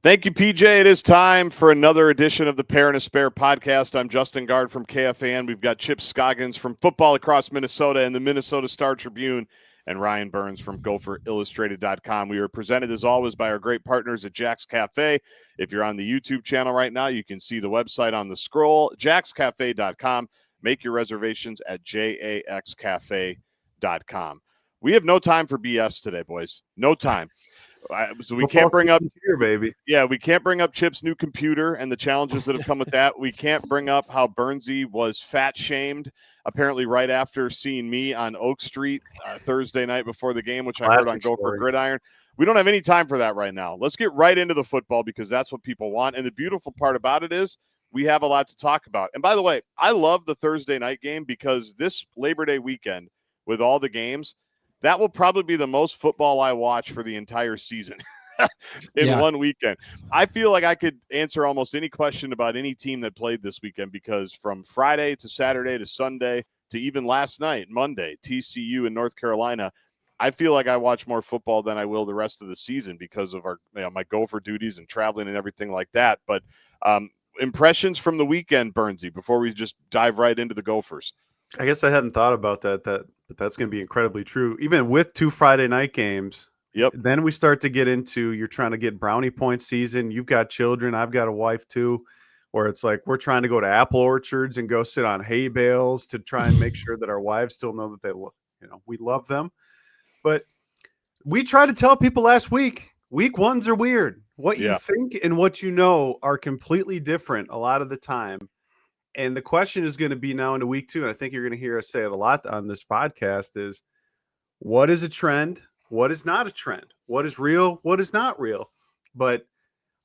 Thank you, PJ. It is time for another edition of the Pair and a Spare podcast. I'm Justin Gaard from KFAN. We've got Chip Scoggins from Football Across Minnesota and the Minnesota Star Tribune, and Ryan Burns from GopherIllustrated.com. We are presented, as always, by our great partners at Jax Cafe. If you're on the YouTube channel right now, you can see the website on the scroll, jaxcafe.com. Make your reservations at jaxcafe.com. We have no time for BS today, boys. No time. So we can't bring up here, baby. Yeah, we can't bring up Chip's new computer and the challenges that have come with that. We can't bring up how Burnsy was fat shamed, apparently right after seeing me on Oak Street Thursday night before the game, which I heard on Gopher Gridiron. We don't have any time for that right now. Let's get right into the football because that's what people want. And the beautiful part about it is we have a lot to talk about. And by the way, I love the Thursday night game because this Labor Day weekend with all the games, that will probably be the most football I watch for the entire season in one weekend. I feel like I could answer almost any question about any team that played this weekend because from Friday to Saturday to Sunday to even last night, Monday, TCU in North Carolina, I feel like I watch more football than I will the rest of the season because of our my Gopher duties and traveling and everything like that. But impressions from the weekend, Burnsy, before we just dive right into the Gophers. I guess I hadn't thought about that. That's going to be incredibly true. Even with 2 Friday night games. Yep. Then we start to get into you're trying to get brownie point season. You've got children. I've got a wife too, where it's like we're trying to go to apple orchards and go sit on hay bales to try and make sure that our wives still know that we love them. But we tried to tell people last week, week ones are weird. What you think and what you know are completely different a lot of the time. And the question is going to be now into week 2, and I think you're going to hear us say it a lot on this podcast, is what is a trend? What is not a trend? What is real? What is not real? But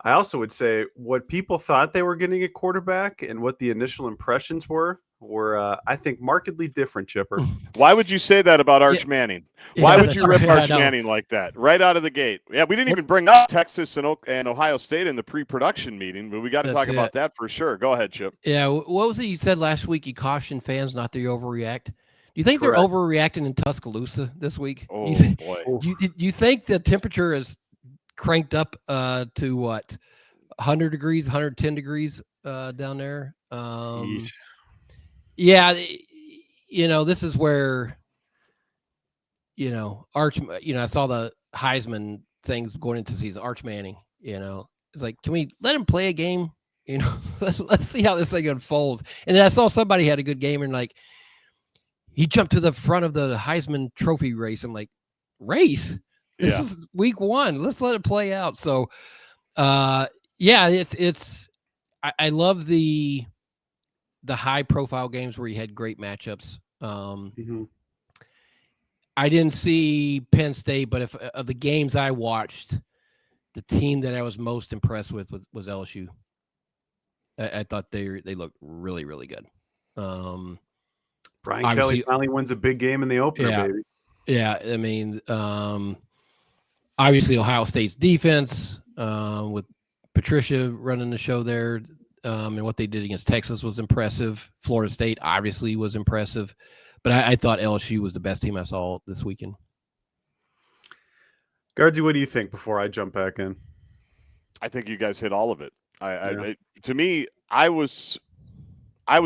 I also would say what people thought they were getting at quarterback and what the initial impressions were, I think, markedly different, Chipper. Why would you say that about Arch Manning? Why would you rip Arch Manning like that right out of the gate? Yeah, we didn't even bring up Texas and Ohio State in the pre-production meeting, but we got to talk about that for sure. Go ahead, Chip. Yeah, what was it you said last week? You cautioned fans not to overreact. Do you think they're overreacting in Tuscaloosa this week? Oh, boy. You think the temperature is cranked up to what, 100 degrees, 110 degrees down there? Yeah, this is where, Arch, I saw the Heisman things going into season. Arch Manning, it's like, can we let him play a game? Let's see how this thing unfolds. And then I saw somebody had a good game and like, he jumped to the front of the Heisman Trophy race. I'm like, race? This is week 1. Let's let it play out. So, I love the high profile games where you had great matchups. I didn't see Penn State, but of the games I watched, the team that I was most impressed with was LSU. I thought they looked really, really good. Brian Kelly finally wins a big game in the opener, baby. Yeah, I mean, obviously Ohio State's defense with Patricia running the show there. And what they did against Texas was impressive. Florida State obviously was impressive, but I thought LSU was the best team I saw this weekend. Guardsy, what do you think before I jump back in? I think you guys hit all of it. To me, I was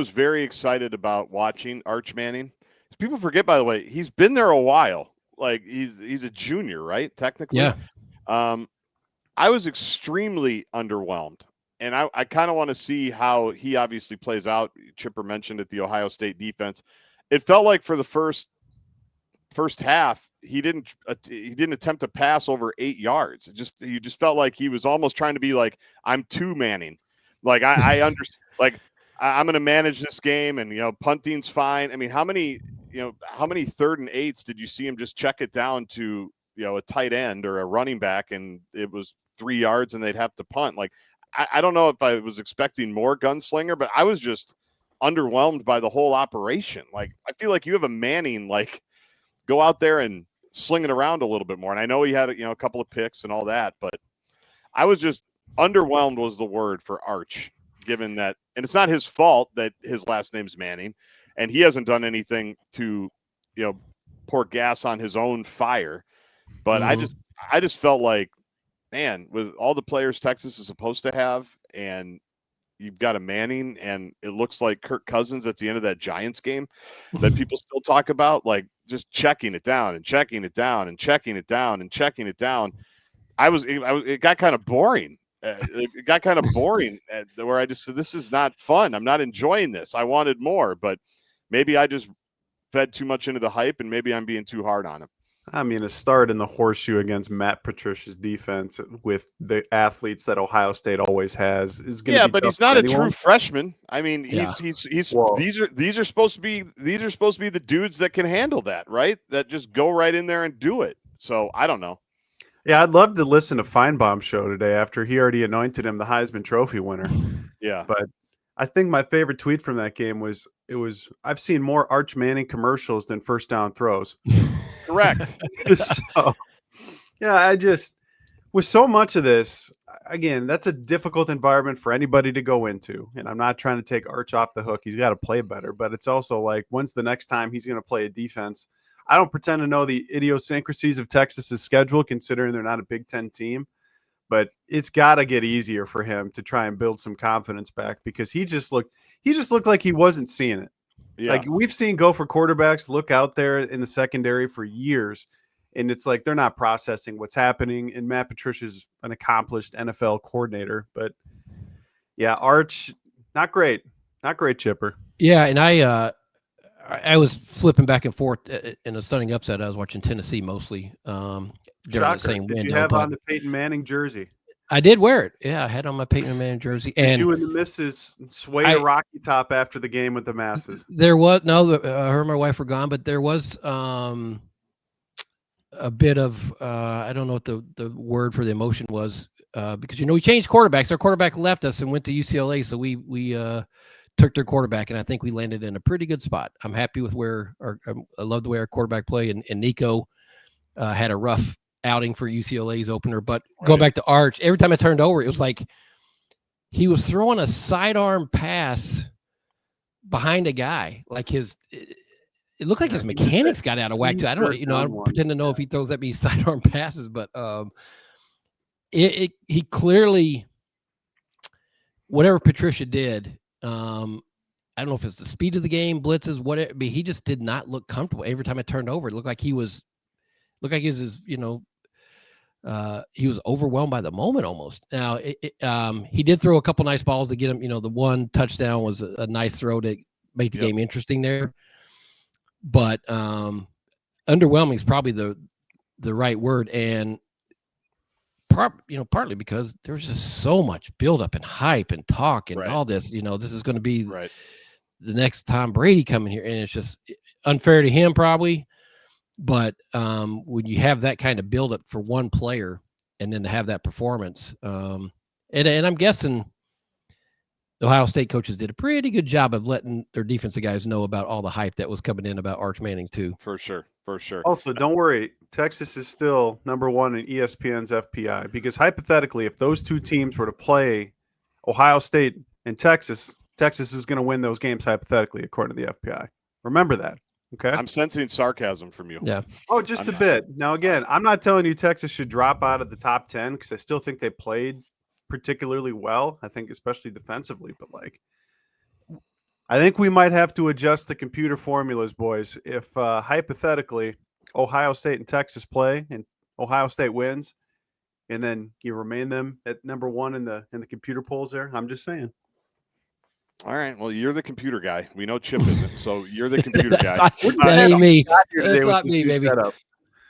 very excited about watching Arch Manning. People forget, by the way, he's been there a while. Like he's a junior, right? Technically. Yeah. I was extremely underwhelmed. And I kind of want to see how he obviously plays out. Chipper mentioned it, the Ohio State defense. It felt like for the first half, he didn't attempt to pass over 8 yards. You just felt like he was almost trying to be like, I'm two Manning. Like I understand. Like I'm going to manage this game, and punting's fine. I mean, how many 3rd and 8s did you see him just check it down to a tight end or a running back, and it was 3 yards, and they'd have to punt? Like. I don't know if I was expecting more gunslinger, but I was just underwhelmed by the whole operation. Like, I feel like you have a Manning, like, go out there and sling it around a little bit more. And I know he had, a couple of picks and all that, but I was just underwhelmed was the word for Arch, given that, and it's not his fault that his last name's Manning, and he hasn't done anything to, pour gas on his own fire. But I just felt like man, with all the players Texas is supposed to have, and you've got a Manning, and it looks like Kirk Cousins at the end of that Giants game that people still talk about, like just checking it down and checking it down and checking it down and checking it down. It got kind of boring. It got kind of boring where I just said, this is not fun. I'm not enjoying this. I wanted more, but maybe I just fed too much into the hype, and maybe I'm being too hard on him. I mean, a start in the horseshoe against Matt Patricia's defense with the athletes that Ohio State always has is going to be but tough he's not for a anyone. true freshman. I mean, Yeah. he's Well, these are supposed to be the dudes that can handle that, right? That just go right in there and do it. So I don't know. Yeah, I'd love to listen to Feinbaum's show today after he already anointed him the Heisman Trophy winner. Yeah. But I think my favorite tweet from that game was, I've seen more Arch Manning commercials than first down throws. Correct. So, yeah, with so much of this, again, that's a difficult environment for anybody to go into. And I'm not trying to take Arch off the hook. He's got to play better. But it's also like, when's the next time he's going to play a defense? I don't pretend to know the idiosyncrasies of Texas's schedule, considering they're not a Big Ten team. But it's got to get easier for him to try and build some confidence back, because he just looked like he wasn't seeing it. Yeah. Like, we've seen Gopher quarterbacks look out there in the secondary for years, and it's like they're not processing what's happening. And Matt Patricia's an accomplished NFL coordinator, but yeah, Arch, not great, Chipper. Yeah, and I was flipping back and forth in a stunning upset. I was watching Tennessee mostly. During the same Did window, you have but on the Peyton Manning jersey? I did wear it. Yeah, I had on my Peyton Manning jersey. Did And you and the missus sway to Rocky Top after the game with the masses? there was her and my wife were gone, but there was a bit of I don't know what the word for the emotion was, because we changed quarterbacks. Our quarterback left us and went to UCLA, so we took their quarterback, and I think we landed in a pretty good spot. I'm happy with I love the way our quarterback played, and Nico had a rough outing for UCLA's opener. But go back to Arch. Every time I turned over, it was like he was throwing a sidearm pass behind a guy. Like it looked like his mechanics got out of whack too. I don't pretend to know if he throws that many sidearm passes, but he clearly, whatever Patricia did, I don't know if it's the speed of the game, blitzes, whatever, but he just did not look comfortable. Every time I turned over, it looked like he was he was overwhelmed by the moment almost. Now, he did throw a couple nice balls to get him. The one touchdown was a nice throw to make the game interesting there. But underwhelming is probably the right word, and partly because there's just so much buildup and hype and talk and all this. This is going to be the next Tom Brady coming here, and it's just unfair to him probably. But when you have that kind of buildup for one player, and then to have that performance, and I'm guessing the Ohio State coaches did a pretty good job of letting their defensive guys know about all the hype that was coming in about Arch Manning too. For sure. Also, don't worry, Texas is still number one in ESPN's FPI, because hypothetically, if those two teams were to play Ohio State and Texas is going to win those games hypothetically, according to the FPI. Remember that. Okay. I'm sensing sarcasm from you. Yeah. Oh, just a bit. Now, again, I'm not telling you Texas should drop out of the top 10, because I still think they played particularly well. I think especially defensively, but I think we might have to adjust the computer formulas, boys. If hypothetically Ohio State and Texas play and Ohio State wins, and then you remain them at number one in the computer polls there, I'm just saying. All right. Well, you're the computer guy. We know Chip isn't, so you're the computer guy. That ain't me. That's not me, baby.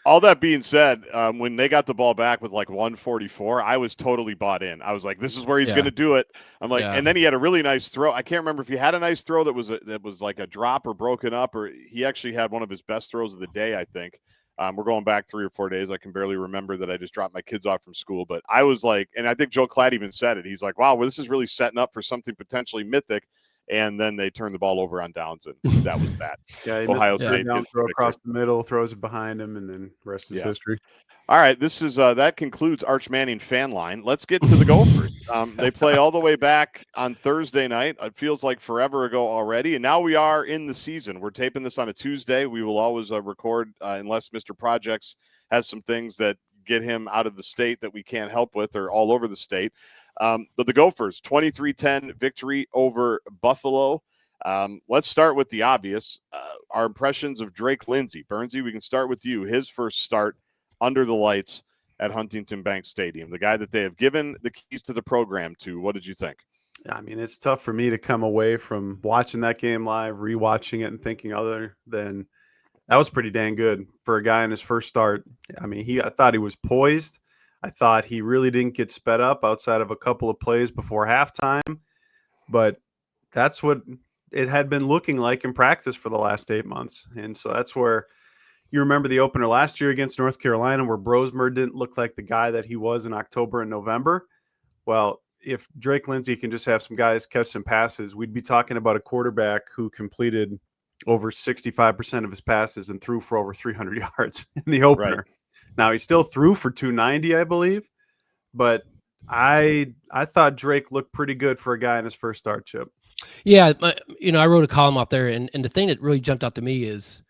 All that being said, when they got the ball back with 144, I was totally bought in. I was like, "This is where he's going to do it." I'm like, and then he had a really nice throw. I can't remember if he had a nice throw that was like a drop or broken up, or he actually had one of his best throws of the day, I think. We're going back 3 or 4 days. I can barely remember that I just dropped my kids off from school. But I was like, and I think Joe Klatt even said it. He's like, wow, well, this is really setting up for something potentially mythic. And then they turned the ball over on downs, and that was that. Ohio State throw across the middle, throws it behind him, and then the rest is history. All right, this is that concludes Arch Manning fan line. Let's get to the Gophers. They play all the way back on Thursday night. It feels like forever ago already, and now we are in the season. We're taping this on a Tuesday. We will always record unless Mr. Projects has some things that get him out of the state that we can't help with, or all over the state. But the Gophers, 23-10 victory over Buffalo. Let's start with the obvious. Our impressions of Drake Lindsay. Burnsy, we can start with you. His first start under the lights at Huntington Bank Stadium, the guy that they have given the keys to the program to. What did you think? I mean, it's tough for me to come away from watching that game live, rewatching it, and thinking other than that was pretty dang good for a guy in his first start. I mean, I thought he was poised. I thought he really didn't get sped up outside of a couple of plays before halftime, but that's what it had been looking like in practice for the last 8 months. And so that's where you remember the opener last year against North Carolina, where Brosmer didn't look like the guy that he was in October and November. Well, if Drake Lindsay can just have some guys catch some passes, we'd be talking about a quarterback who completed over 65% of his passes and threw for over 300 yards in the opener. Right. Now, he still threw for 290, I believe, but I thought Drake looked pretty good for a guy in his first start, Chip. Yeah, I wrote a column out there, and the thing that really jumped out to me is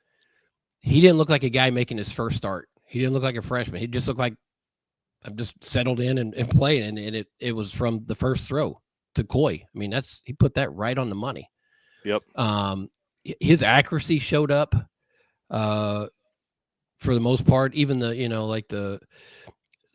he didn't look like a guy making his first start. He didn't look like a freshman. He just looked like I'm just settled in and playing, and it was from the first throw to Coy. I mean, he put that right on the money. Yep. His accuracy showed up for the most part. Even the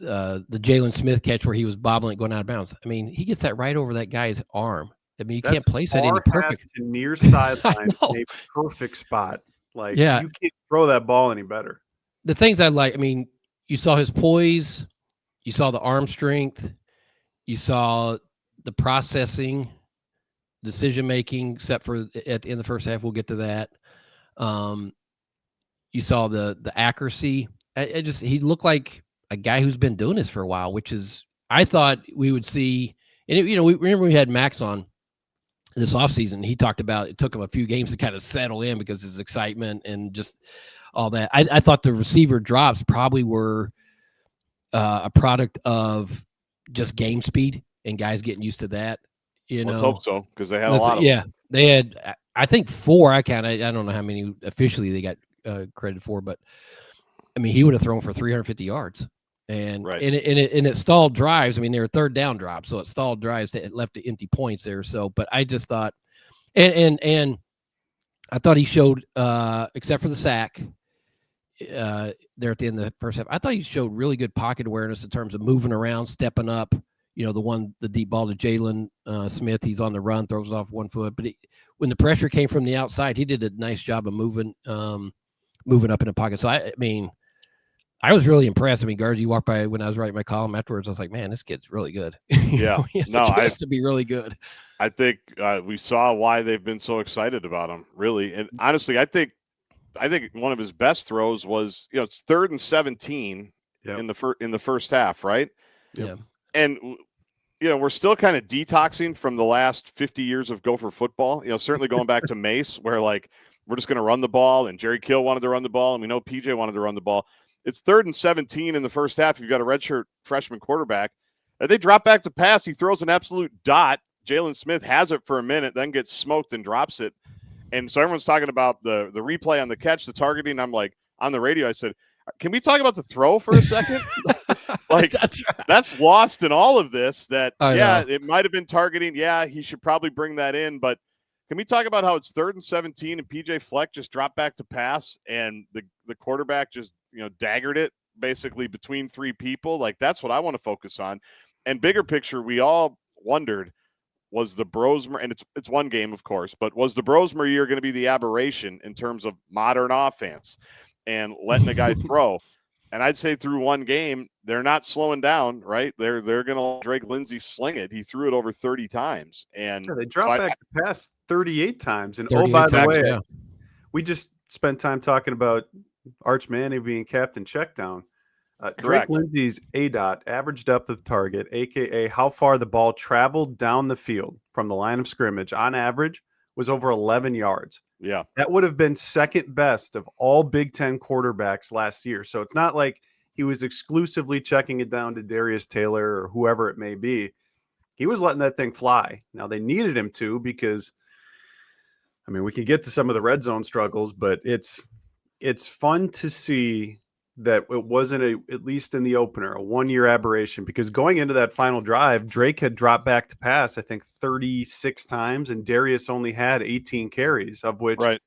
Jalen Smith catch where he was bobbling going out of bounds. I mean, he gets that right over that guy's arm. I mean, you can't place that in the perfect to near sideline in a perfect spot. Like, you can't throw that ball any better. The things I like, I mean, you saw his poise, you saw the arm strength, you saw the processing, decision making, except for at the end of the first half. We'll get to that. You saw the accuracy. He looked like a guy who's been doing this for a while, which is, I thought we would see. And we remember we had Max on this offseason. He talked about it took him a few games to kind of settle in because his excitement and just all that. I thought the receiver drops probably were a product of just game speed and guys getting used to that. Let's hope so, because they had a lot of them. They had, I think 4. I don't know how many officially they got credit for, but I mean, he would have thrown for 350 yards. And it stalled drives. I mean, they were third down drops, so it stalled drives. It left the empty points there. So, but I just thought, and I thought he showed, except for the sack there at the end of the first half, I thought he showed really good pocket awareness in terms of moving around, stepping up. The deep ball to Jalen Smith, he's on the run, throws it off one foot. But when the pressure came from the outside, he did a nice job of moving up in the pocket. So I mean, I was really impressed. I mean, Guard, you walked by when I was writing my column afterwards. I was like, man, this kid's really good. Yeah. He has a chance to be really good. I think we saw why they've been so excited about him, really. And honestly, I think one of his best throws was, it's 3rd and 17 in the first half, right? Yeah. And, we're still kind of detoxing from the last 50 years of Gopher football. Certainly going back to Mace, where we're just going to run the ball, and Jerry Kill wanted to run the ball, and we know PJ wanted to run the ball. It's 3rd and 17 in the first half. You've got a redshirt freshman quarterback. They drop back to pass. He throws an absolute dot. Jalen Smith has it for a minute, then gets smoked and drops it. And so everyone's talking about the replay on the catch, the targeting. I'm like, on the radio, I said, can we talk about the throw for a second? That's lost in all of this. It might have been targeting. Yeah, he should probably bring that in. But can we talk about how it's 3rd and 17 and PJ Fleck just dropped back to pass and the quarterback just daggered it basically between 3 people? That's what I want to focus on. And bigger picture, we all wondered, was the Brosmer, and it's one game, of course, but was the Brosmer year going to be the aberration in terms of modern offense and letting the guy throw? And I'd say through one game, they're not slowing down, right? They're going to let Drake Lindsay sling it. He threw it over 30 times. And they dropped back to pass 38 times. And by the way, we just spent time talking about Arch Manning being captain checkdown. Drake Lindsay's ADOT, average depth of target, a.k.a. how far the ball traveled down the field from the line of scrimmage, on average, was over 11 yards. Yeah. That would have been second best of all Big Ten quarterbacks last year. So it's not like he was exclusively checking it down to Darius Taylor or whoever it may be. He was letting that thing fly. Now, they needed him to because, I mean, we can get to some of the red zone struggles, but it's fun to see that it wasn't at least in the opener, a 1-year aberration, because going into that final drive, Drake had dropped back to pass, I think 36 times, and Darius only had 18 carries, of which Right.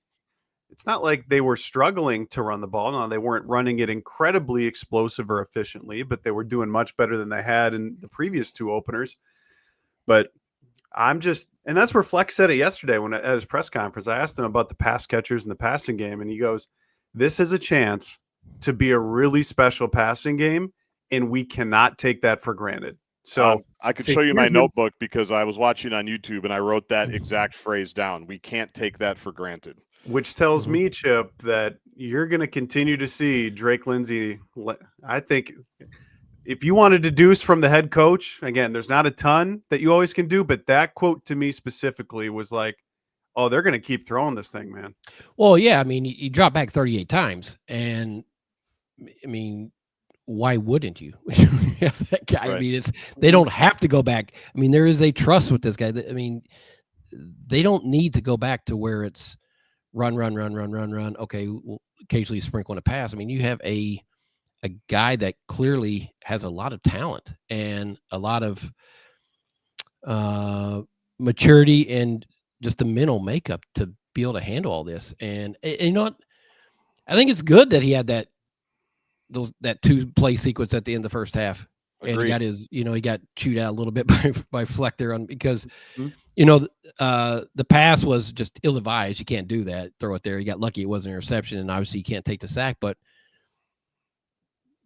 it's not like they were struggling to run the ball. No, they weren't running it incredibly explosive or efficiently, but they were doing much better than they had in the previous 2 openers. But and that's where Flex said it yesterday at his press conference. I asked him about the pass catchers and the passing game, and he goes, this is a chance to be a really special passing game, and we cannot take that for granted. So I could show you my notebook because I was watching on YouTube and I wrote that exact phrase down. We can't take that for granted. Which tells me, Chip, that you're going to continue to see Drake Lindsay. I think if you want to deduce from the head coach, again, there's not a ton that you always can do, but that quote to me specifically was like, oh, they're going to keep throwing this thing, man. Well, yeah, I mean, you drop back 38 times, and I mean, why wouldn't you? Have that guy. Right. I mean, they don't have to go back. I mean, there is a trust with this guy. I mean, they don't need to go back to where it's run. Okay, we'll occasionally sprinkle in a pass. I mean, you have a guy that clearly has a lot of talent and a lot of maturity and just the mental makeup to be able to handle all this. And you know what? I think it's good that he had that 2-play sequence at the end of the first half. Agreed. And he got he got chewed out a little bit by Flechter because the pass was just ill-advised. You can't do that. Throw it there. You got lucky it wasn't an interception, and obviously you can't take the sack, but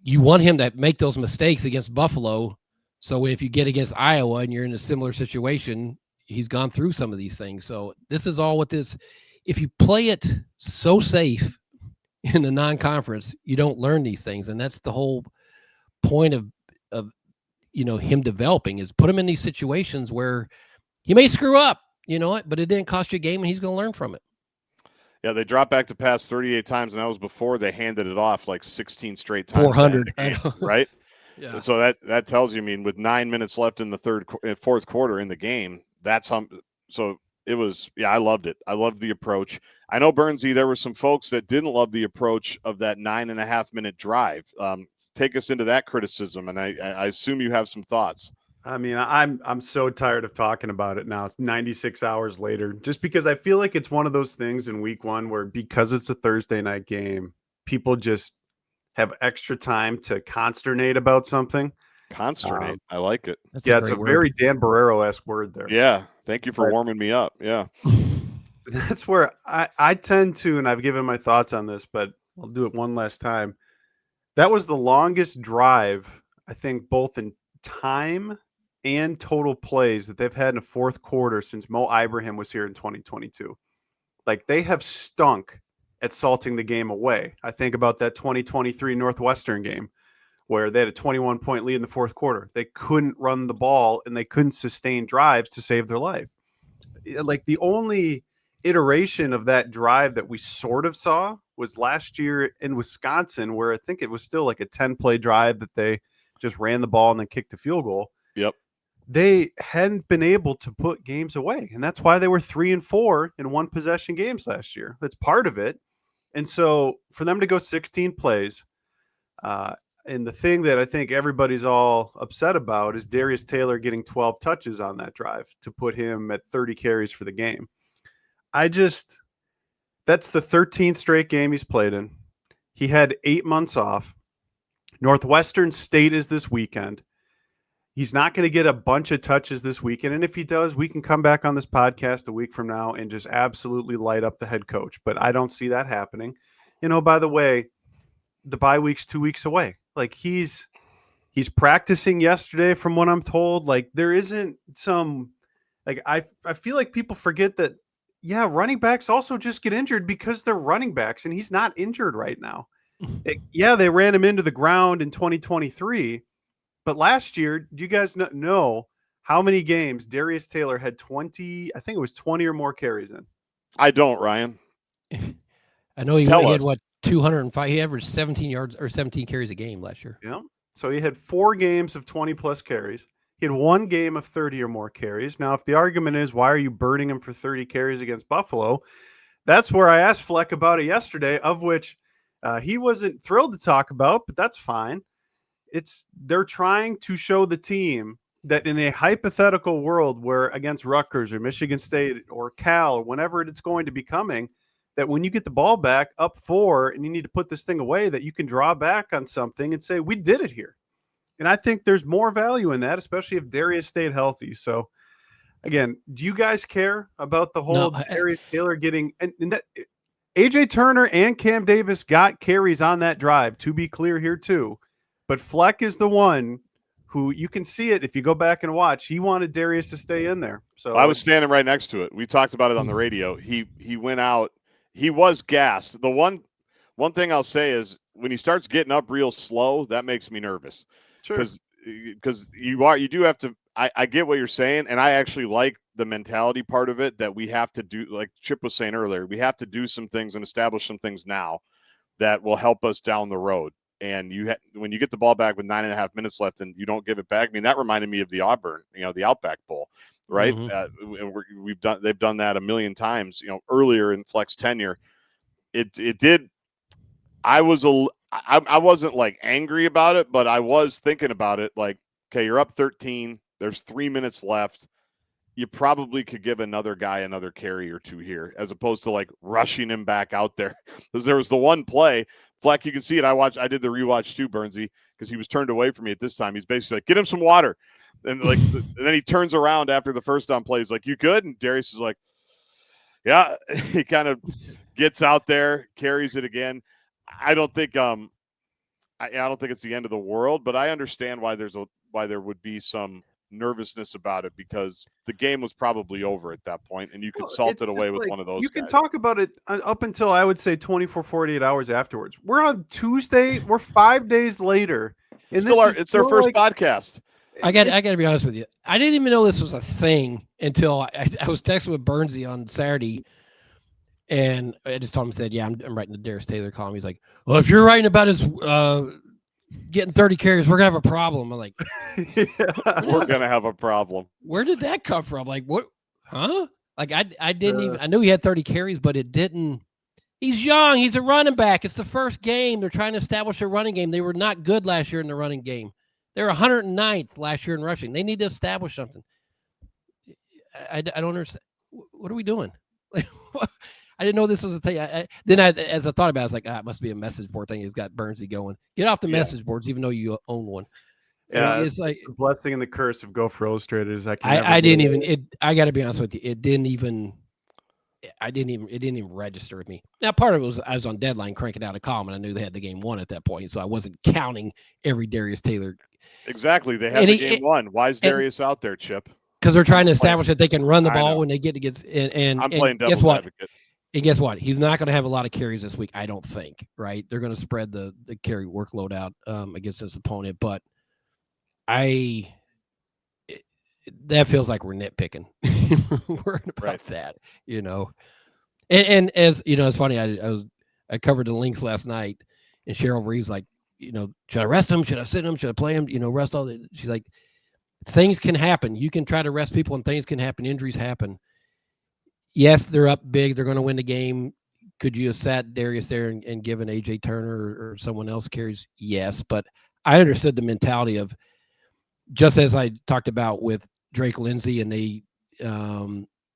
you want him to make those mistakes against Buffalo. So if you get against Iowa and you're in a similar situation, he's gone through some of these things. So this is all what this, if you play it so safe in the non-conference, you don't learn these things. And that's the whole point of him developing, is put him in these situations where he may screw up, but it didn't cost you a game and he's going to learn from it. Yeah, they dropped back to pass 38 times, and that was before they handed it off like 16 straight times. 400, right? Yeah. So that tells you, I mean, with 9 minutes left in the fourth quarter in the game, that's how. So it was. Yeah, I loved it. I loved the approach. I know, Burnsy, there were some folks that didn't love the approach of that 9.5-minute drive. Take us into that criticism, and I assume you have some thoughts. I mean, I'm so tired of talking about it now. It's 96 hours later, just because I feel like it's one of those things in week 1 where, because it's a Thursday night game, people just have extra time to consternate about something. Consternate. I like it. It's a very Dan Barrero-esque word there. Yeah. Thank you for warming me up. Yeah. That's where I tend to, and I've given my thoughts on this, but I'll do it one last time. That was the longest drive, I think, both in time and total plays that they've had in a fourth quarter since Mo Ibrahim was here in 2022. Like, they have stunk at salting the game away. I think about that 2023 Northwestern game where they had a 21-point lead in the fourth quarter. They couldn't run the ball and they couldn't sustain drives to save their life. Like, the only iteration of that drive that we sort of saw was last year in Wisconsin, where I think it was still like a 10-play drive that they just ran the ball and then kicked a field goal. Yep. They hadn't been able to put games away, and that's why they were 3-4 in one-possession games last year. That's part of it. And so for them to go 16 plays, and the thing that I think everybody's all upset about is Darius Taylor getting 12 touches on that drive to put him at 30 carries for the game. That's the 13th straight game he's played in. He had 8 months off. Northwestern State is this weekend. He's not going to get a bunch of touches this weekend. And if he does, we can come back on this podcast a week from now and just absolutely light up the head coach. But I don't see that happening. By the way, the bye week's 2 weeks away. Like, he's practicing yesterday from what I'm told. Like, there isn't some, like, I feel like people forget that, yeah, running backs also just get injured because they're running backs, and he's not injured right now. They ran him into the ground in 2023. But last year, do you guys know how many games Darius Taylor had 20? I think it was 20 or more carries in. I don't, Ryan. I know he had 205. He averaged 17 yards or 17 carries a game last year. Yeah. So he had 4 games of 20 plus carries. He had 1 game of 30 or more carries. Now, if the argument is, why are you burning him for 30 carries against Buffalo? That's where I asked Fleck about it yesterday, of which he wasn't thrilled to talk about, but that's fine. They're trying to show the team that in a hypothetical world where against Rutgers or Michigan State or Cal or whenever it's going to be coming, that when you get the ball back up 4 and you need to put this thing away, that you can draw back on something and say, we did it here. And I think there's more value in that, especially if Darius stayed healthy. So again, do you guys care about the whole Darius Taylor getting and that AJ Turner and Cam Davis got carries on that drive, to be clear here too. But Fleck is the one who you can see it if you go back and watch. He wanted Darius to stay in there. So I was standing right next to it. We talked about it on the radio. He went out. He was gassed. The one thing I'll say is when he starts getting up real slow, that makes me nervous. Sure. Because you do have to. I get what you're saying, and I actually like the mentality part of it that we have to do. Like Chip was saying earlier, we have to do some things and establish some things now that will help us down the road. And when you get the ball back with 9.5 minutes left and you don't give it back, I mean, that reminded me of the Auburn, the Outback Bowl, right? Mm-hmm. They've done that a million times, earlier in Fleck's tenure. It did. I wasn't like angry about it, but I was thinking about it. Like, okay, you're up 13. There's 3 minutes left. You probably could give another guy another carry or two here, as opposed to like rushing him back out there. Because there was the one play. Fleck, you can see it. I did the rewatch too, Burnsy, because he was turned away from me at this time. He's basically like, get him some water. And and then he turns around after the first down play. He's like, you good? And Darius is like, yeah. He kind of gets out there, carries it again. I don't think I don't think it's the end of the world, but I understand why there would be some nervousness about it, because the game was probably over at that point and you could salt it away with one of those you guys. can talk about it up until I would say 24 48 hours afterwards. We're on Tuesday, we're 5 days later, it's our first podcast. I got to be honest with you, I didn't even know this was a thing until I was texting with Burnsy on Saturday, and I just told him, said, yeah, I'm writing the Darius Taylor column. He's like, well, if you're writing about his getting 30 carries, we're gonna have a problem. I'm like, we're gonna have a problem. Where did that come from? Like, what? Huh? Like, I didn't even. I knew he had 30 carries, but it didn't. He's young. He's a running back. It's the first game. They're trying to establish a running game. They were not good last year in the running game. They were 109th last year in rushing. They need to establish something. I don't understand. What are we doing? Like, I didn't know this was a thing. As I thought about it, I was like, it must be a message board thing. He's got Burnsy going. Get off the message boards, even though you own one. Yeah, it's like the blessing and the curse of Gopher Illustrated is I didn't even. I got to be honest with you. It didn't even register with me. Now, part of it was I was on deadline cranking out a column, and I knew they had the game won at that point, so I wasn't counting every Darius Taylor. Exactly, they had the game won. Why is Darius out there, Chip? Because they're trying to establish that they can run the ball when they get against. And I'm playing devil's advocate. And guess what? He's not going to have a lot of carries this week, I don't think, right? They're going to spread the carry workload out against this opponent. But that feels like we're nitpicking. We're about that, And as you know, it's funny. I covered the links last night, and Cheryl Reeves like, should I rest him? Should I sit him? Should I play him? Rest all the. She's like, things can happen. You can try to rest people, and things can happen. Injuries happen. Yes, they're up big. They're going to win the game. Could you have sat Darius there and given AJ Turner or someone else carries? Yes, but I understood the mentality of, just as I talked about with Drake Lindsay, and they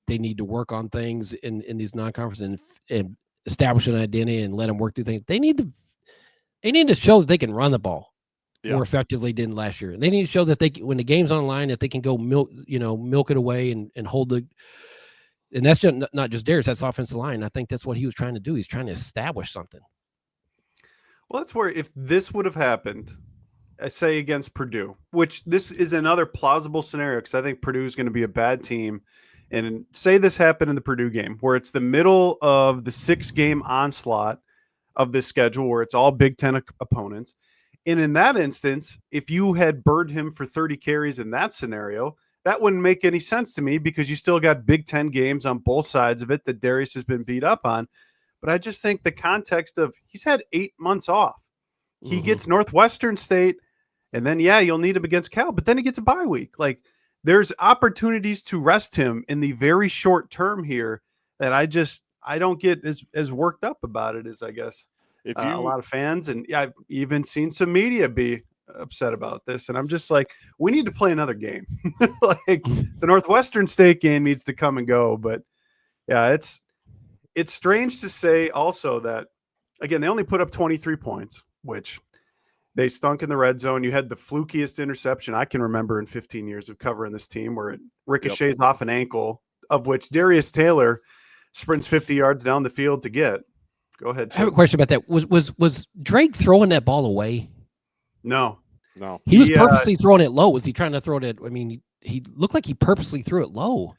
need to work on things in these non-conference and establish an identity and let them work through things. They need to show that they can run the ball more effectively than last year. And they need to show that when the game's online, that they can go milk it away and hold the. And that's just not just Darius, that's offensive line. I think that's what he was trying to do. He's trying to establish something. Well, that's where if this would have happened, I say against Purdue, which this is another plausible scenario because I think Purdue is going to be a bad team. And say this happened in the Purdue game where it's the middle of the 6-game onslaught of this schedule where it's all Big Ten opponents. And in that instance, if you had burned him for 30 carries in that scenario, that wouldn't make any sense to me because you still got Big Ten games on both sides of it that Darius has been beat up on. But I just think the context of he's had 8 months off. He gets Northwestern State, and then, you'll need him against Cal, but then he gets a bye week. Like, there's opportunities to rest him in the very short term here that I don't get as worked up about it as I guess. If a lot of fans, and I've even seen some media be upset about this. And I'm just like, we need to play another game. Like the Northwestern State game needs to come and go. But yeah, it's strange to say also that, again, they only put up 23 points, which they stunk in the red zone. You had the flukiest interception I can remember in 15 years of covering this team, where it ricochets off an ankle, of which Darius Taylor sprints 50 yards down the field to get. Go ahead, Chip. I have a question about that. Was Drake throwing that ball away? No. He was purposely throwing it low. Was he trying to throw it? I mean, he looked like he purposely threw it low.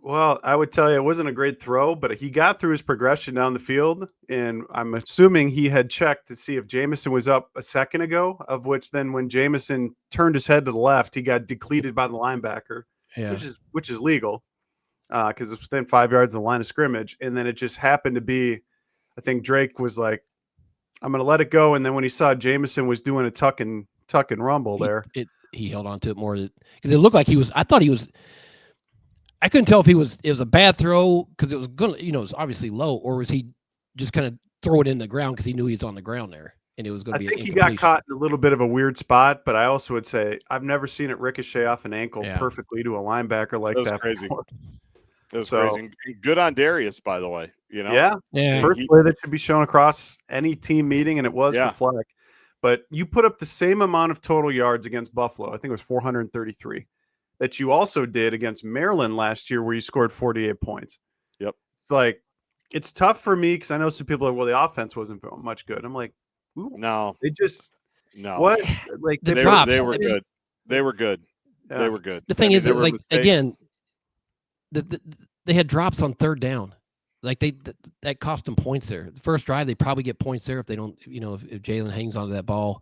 Well, I would tell you it wasn't a great throw, but he got through his progression down the field, and I'm assuming he had checked to see if Jamison was up a second ago, of which then when Jamison turned his head to the left, he got decleated by the linebacker, which is legal because it's within 5 yards of the line of scrimmage. And then it just happened to be, I think Drake was like, I'm going to let it go. And then when he saw Jamison was doing a tuck and rumble he held on to it more because it looked like I couldn't tell if it was a bad throw because it was going to, it was obviously low, or was he just kind of throw it in the ground because he knew he was on the ground there and it was going to be. I think he got caught in a little bit of a weird spot, but I also would say I've never seen it ricochet off an ankle perfectly to a linebacker like that. Crazy. It was crazy. Good on Darius, by the way. Yeah. First play that should be shown across any team meeting, and it was the flag. But you put up the same amount of total yards against Buffalo. I think it was 433. That you also did against Maryland last year, where you scored 48 points. Yep. It's like, it's tough for me because I know some people are, well, the offense wasn't much good. I'm like, ooh, no. They just, no. What? Like, they were good. They were good. Yeah. They were good. The thing is, like, again, they had drops on third down. Like that cost them points there. The first drive, they probably get points there if they don't, if Jalen hangs onto that ball.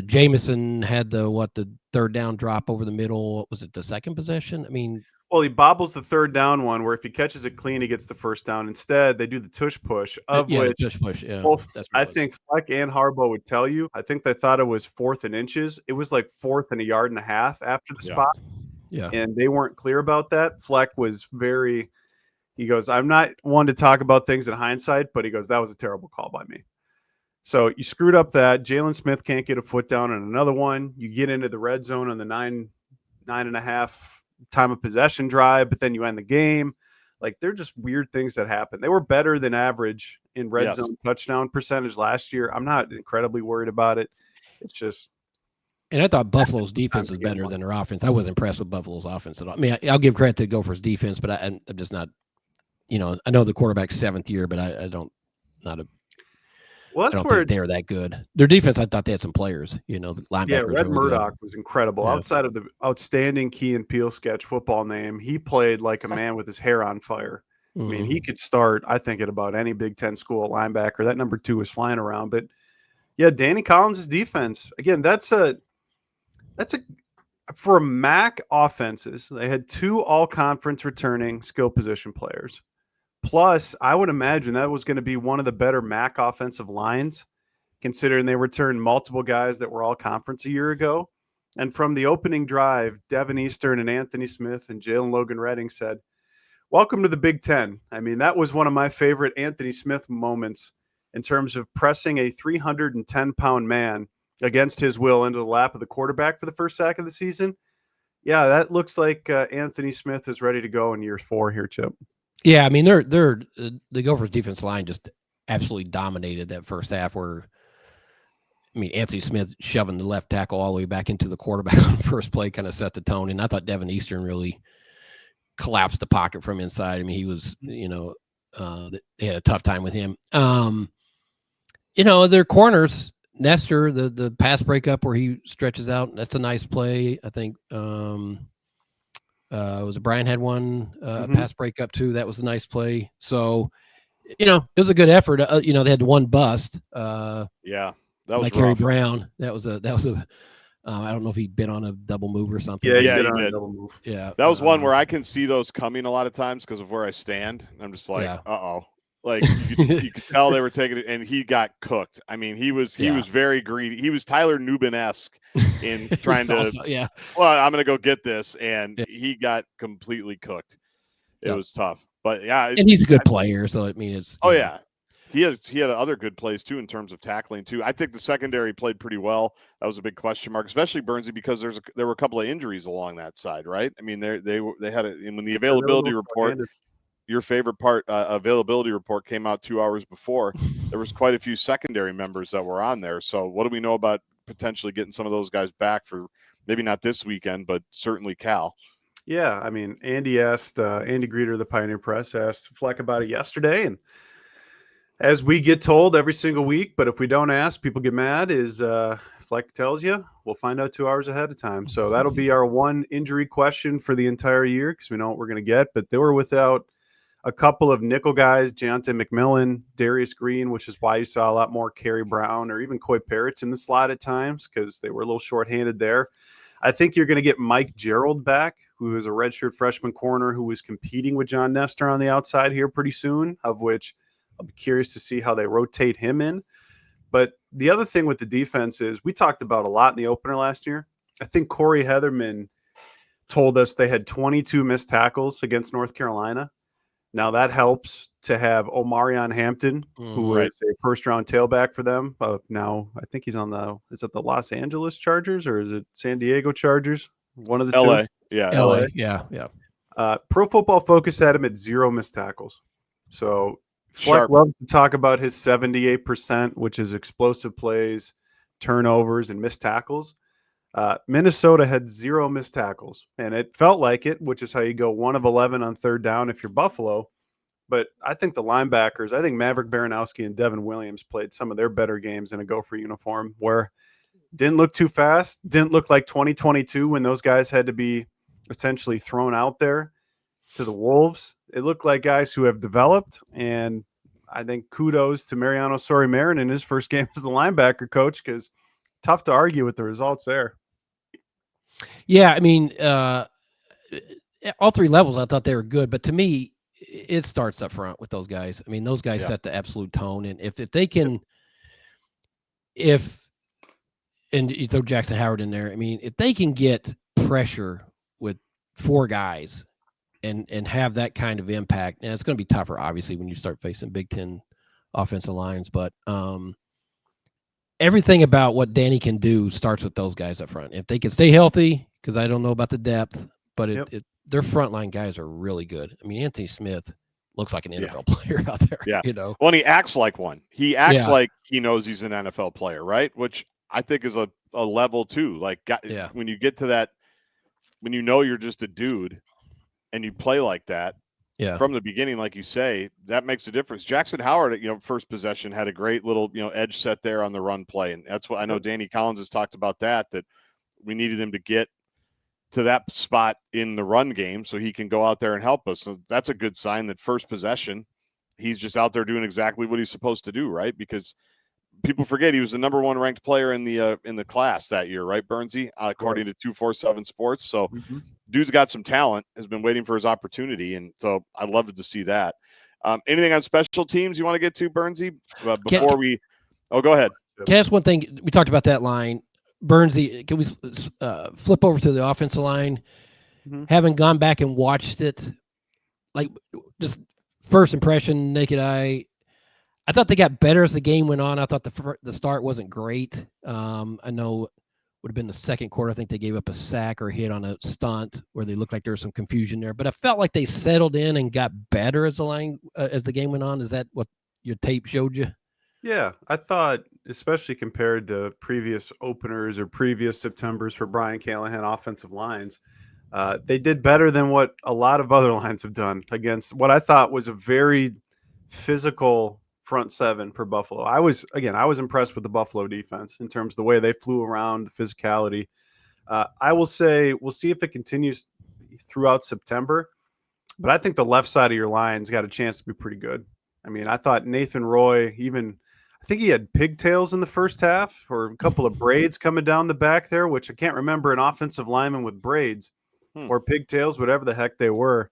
Jamison had the third down drop over the middle. Was it the second possession? I mean, well, he bobbles the third down one where if he catches it clean, he gets the first down. Instead, they do the tush push, which push. Yeah, both I think Fleck and Harbaugh would tell you. I think they thought it was 4th and inches. It was like 4th and a yard and a half after the spot. Yeah, and they weren't clear about that. Fleck was he goes, I'm not one to talk about things in hindsight, but he goes, that was a terrible call by me. So you screwed up that. Jalen Smith can't get a foot down on another one. You get into the red zone on the 9.5 time of possession drive, but then you end the game. Like, they're just weird things that happen. They were better than average in red zone touchdown percentage last year. I'm not incredibly worried about it. It's just. And I thought Buffalo's defense was better than their offense. I wasn't impressed with Buffalo's offense at all. I mean, I'll give credit to Gophers defense, but I'm just not, I know the quarterback's 7th year, but I don't think they're that good. Their defense, I thought they had some players, the linebackers. Yeah, Red Murdoch was incredible. Yeah. Outside of the outstanding Key and Peele sketch football name, he played like a man with his hair on fire. Mm-hmm. I mean, he could start, I think, at about any Big Ten school at linebacker. That number 2 was flying around. But yeah, Danny Collins' defense, again, that's for MAC offenses. They had 2 all-conference returning skill position players. Plus, I would imagine that was going to be one of the better MAC offensive lines, considering they returned multiple guys that were all conference a year ago. And from the opening drive, Devin Eastern and Anthony Smith and Jalen Logan Redding said, welcome to the Big Ten. I mean, that was one of my favorite Anthony Smith moments in terms of pressing a 310-pound man against his will into the lap of the quarterback for the first sack of the season. Yeah, that looks like Anthony Smith is ready to go in year 4 here, Chip. Yeah, I mean, they're the Gophers defense line just absolutely dominated that first half. Anthony Smith shoving the left tackle all the way back into the quarterback on the first play kind of set the tone. And I thought Devin Eastern really collapsed the pocket from inside. I mean, he was, they had a tough time with him. Their corners, Nestor, the pass breakup where he stretches out, that's a nice play. I think was it Brian had one pass breakup too. That was a nice play. So, it was a good effort. They had one bust. That was like rough. Harry Brown. That was a I don't know if he bit on a double move or something. Yeah, he did. A double move. Yeah. That was one where I can see those coming a lot of times because of where I stand. I'm just like, uh-oh. Like you could tell they were taking it, and he got cooked. I mean, he was very greedy. He was Tyler Nubin-esque in trying to. Well, I'm going to go get this, and he got completely cooked. It was tough, but yeah, and he's a good player. So I mean, it's. Oh yeah, He had other good plays too in terms of tackling too. I think the secondary played pretty well. That was a big question mark, especially Burnsy, because there were a couple of injuries along that side, right? I mean, they had and when the availability report, your favorite part, availability report came out 2 hours before, there was quite a few secondary members that were on there. So what do we know about potentially getting some of those guys back for maybe not this weekend, but certainly Cal? Yeah, I mean, Andy Greeter of the Pioneer Press asked Fleck about it yesterday, and as we get told every single week, but if we don't ask, people get mad, is Fleck tells you, we'll find out 2 hours ahead of time. So that'll be our one injury question for the entire year because we know what we're going to get. But they were without a couple of nickel guys, Jonathan McMillan, Darius Green, which is why you saw a lot more Kerry Brown or even Coy Parrots in the slot at times because they were a little shorthanded there. I think you're going to get Mike Gerald back, who is a redshirt freshman corner who was competing with John Nestor on the outside here pretty soon, of which I'll be curious to see how they rotate him in. But the other thing with the defense is we talked about a lot in the opener last year. I think Corey Heatherman told us they had 22 missed tackles against North Carolina. Now that helps to have Omarion Hampton, who is a first-round tailback for them. Now I think he's on is it the Los Angeles Chargers or is it San Diego Chargers? One of the LA. two. Yeah, LA. Yeah. Pro Football Focus had him at 0 missed tackles. So Fleck loves to talk about his 78%, which is explosive plays, turnovers, and missed tackles. Minnesota had 0 missed tackles, and it felt like it, which is how you go 1 of 11 on third down if you're Buffalo. But I think the linebackers, I think Maverick Baranowski and Devin Williams played some of their better games in a Gopher uniform where didn't look too fast, didn't look like 2022 when those guys had to be essentially thrown out there to the Wolves. It looked like guys who have developed, and I think kudos to Mariano Sori-Marin in his first game as the linebacker coach because tough to argue with the results there. Yeah, I mean, all three levels I thought they were good, but to me, it starts up front with those guys. I mean, those guys set the absolute tone, and if they can, and you throw Jackson Howard in there, I mean, if they can get pressure with 4 guys and have that kind of impact, and it's going to be tougher, obviously, when you start facing Big Ten offensive lines, but everything about what Danny can do starts with those guys up front. If they can stay healthy, because I don't know about the depth, but their frontline guys are really good. I mean, Anthony Smith looks like an NFL player out there. Yeah. You know? Well, and he acts like one. He acts like he knows he's an NFL player, right? Which I think is a level too. Like when you get to that, when you know you're just a dude and you play like that from the beginning, like you say, that makes a difference. Jackson Howard, first possession had a great little, edge set there on the run play. And that's what I know Danny Collins has talked about that we needed him to get to that spot in the run game so he can go out there and help us. So that's a good sign that first possession, he's just out there doing exactly what he's supposed to do, right? Because people forget he was the number 1 ranked player in the class that year, right, Burnsy? According to 247 Sports. So dude's got some talent, has been waiting for his opportunity, and so I'd love to see that. Anything on special teams you want to get to, Burnsy? Go ahead. Can I ask one thing? We talked about that line. Burnsy, can we flip over to the offensive line? Having gone back and watched it, like just first impression, naked eye, I thought they got better as the game went on. I thought the start wasn't great. I know it would have been the second quarter. I think they gave up a sack or a hit on a stunt where they looked like there was some confusion there. But I felt like they settled in and got better as the game went on. Is that what your tape showed you? Yeah, I thought, especially compared to previous openers or previous Septembers for Brian Callahan offensive lines, they did better than what a lot of other lines have done against what I thought was a very physical front seven for Buffalo. I was impressed with the Buffalo defense in terms of the way they flew around, the physicality. I will say we'll see if it continues throughout September, but I think the left side of your line's got a chance to be pretty good. I mean, I thought Nathan Roy, I think he had pigtails in the first half or a couple of braids coming down the back there, which I can't remember an offensive lineman with braids or pigtails, whatever the heck they were,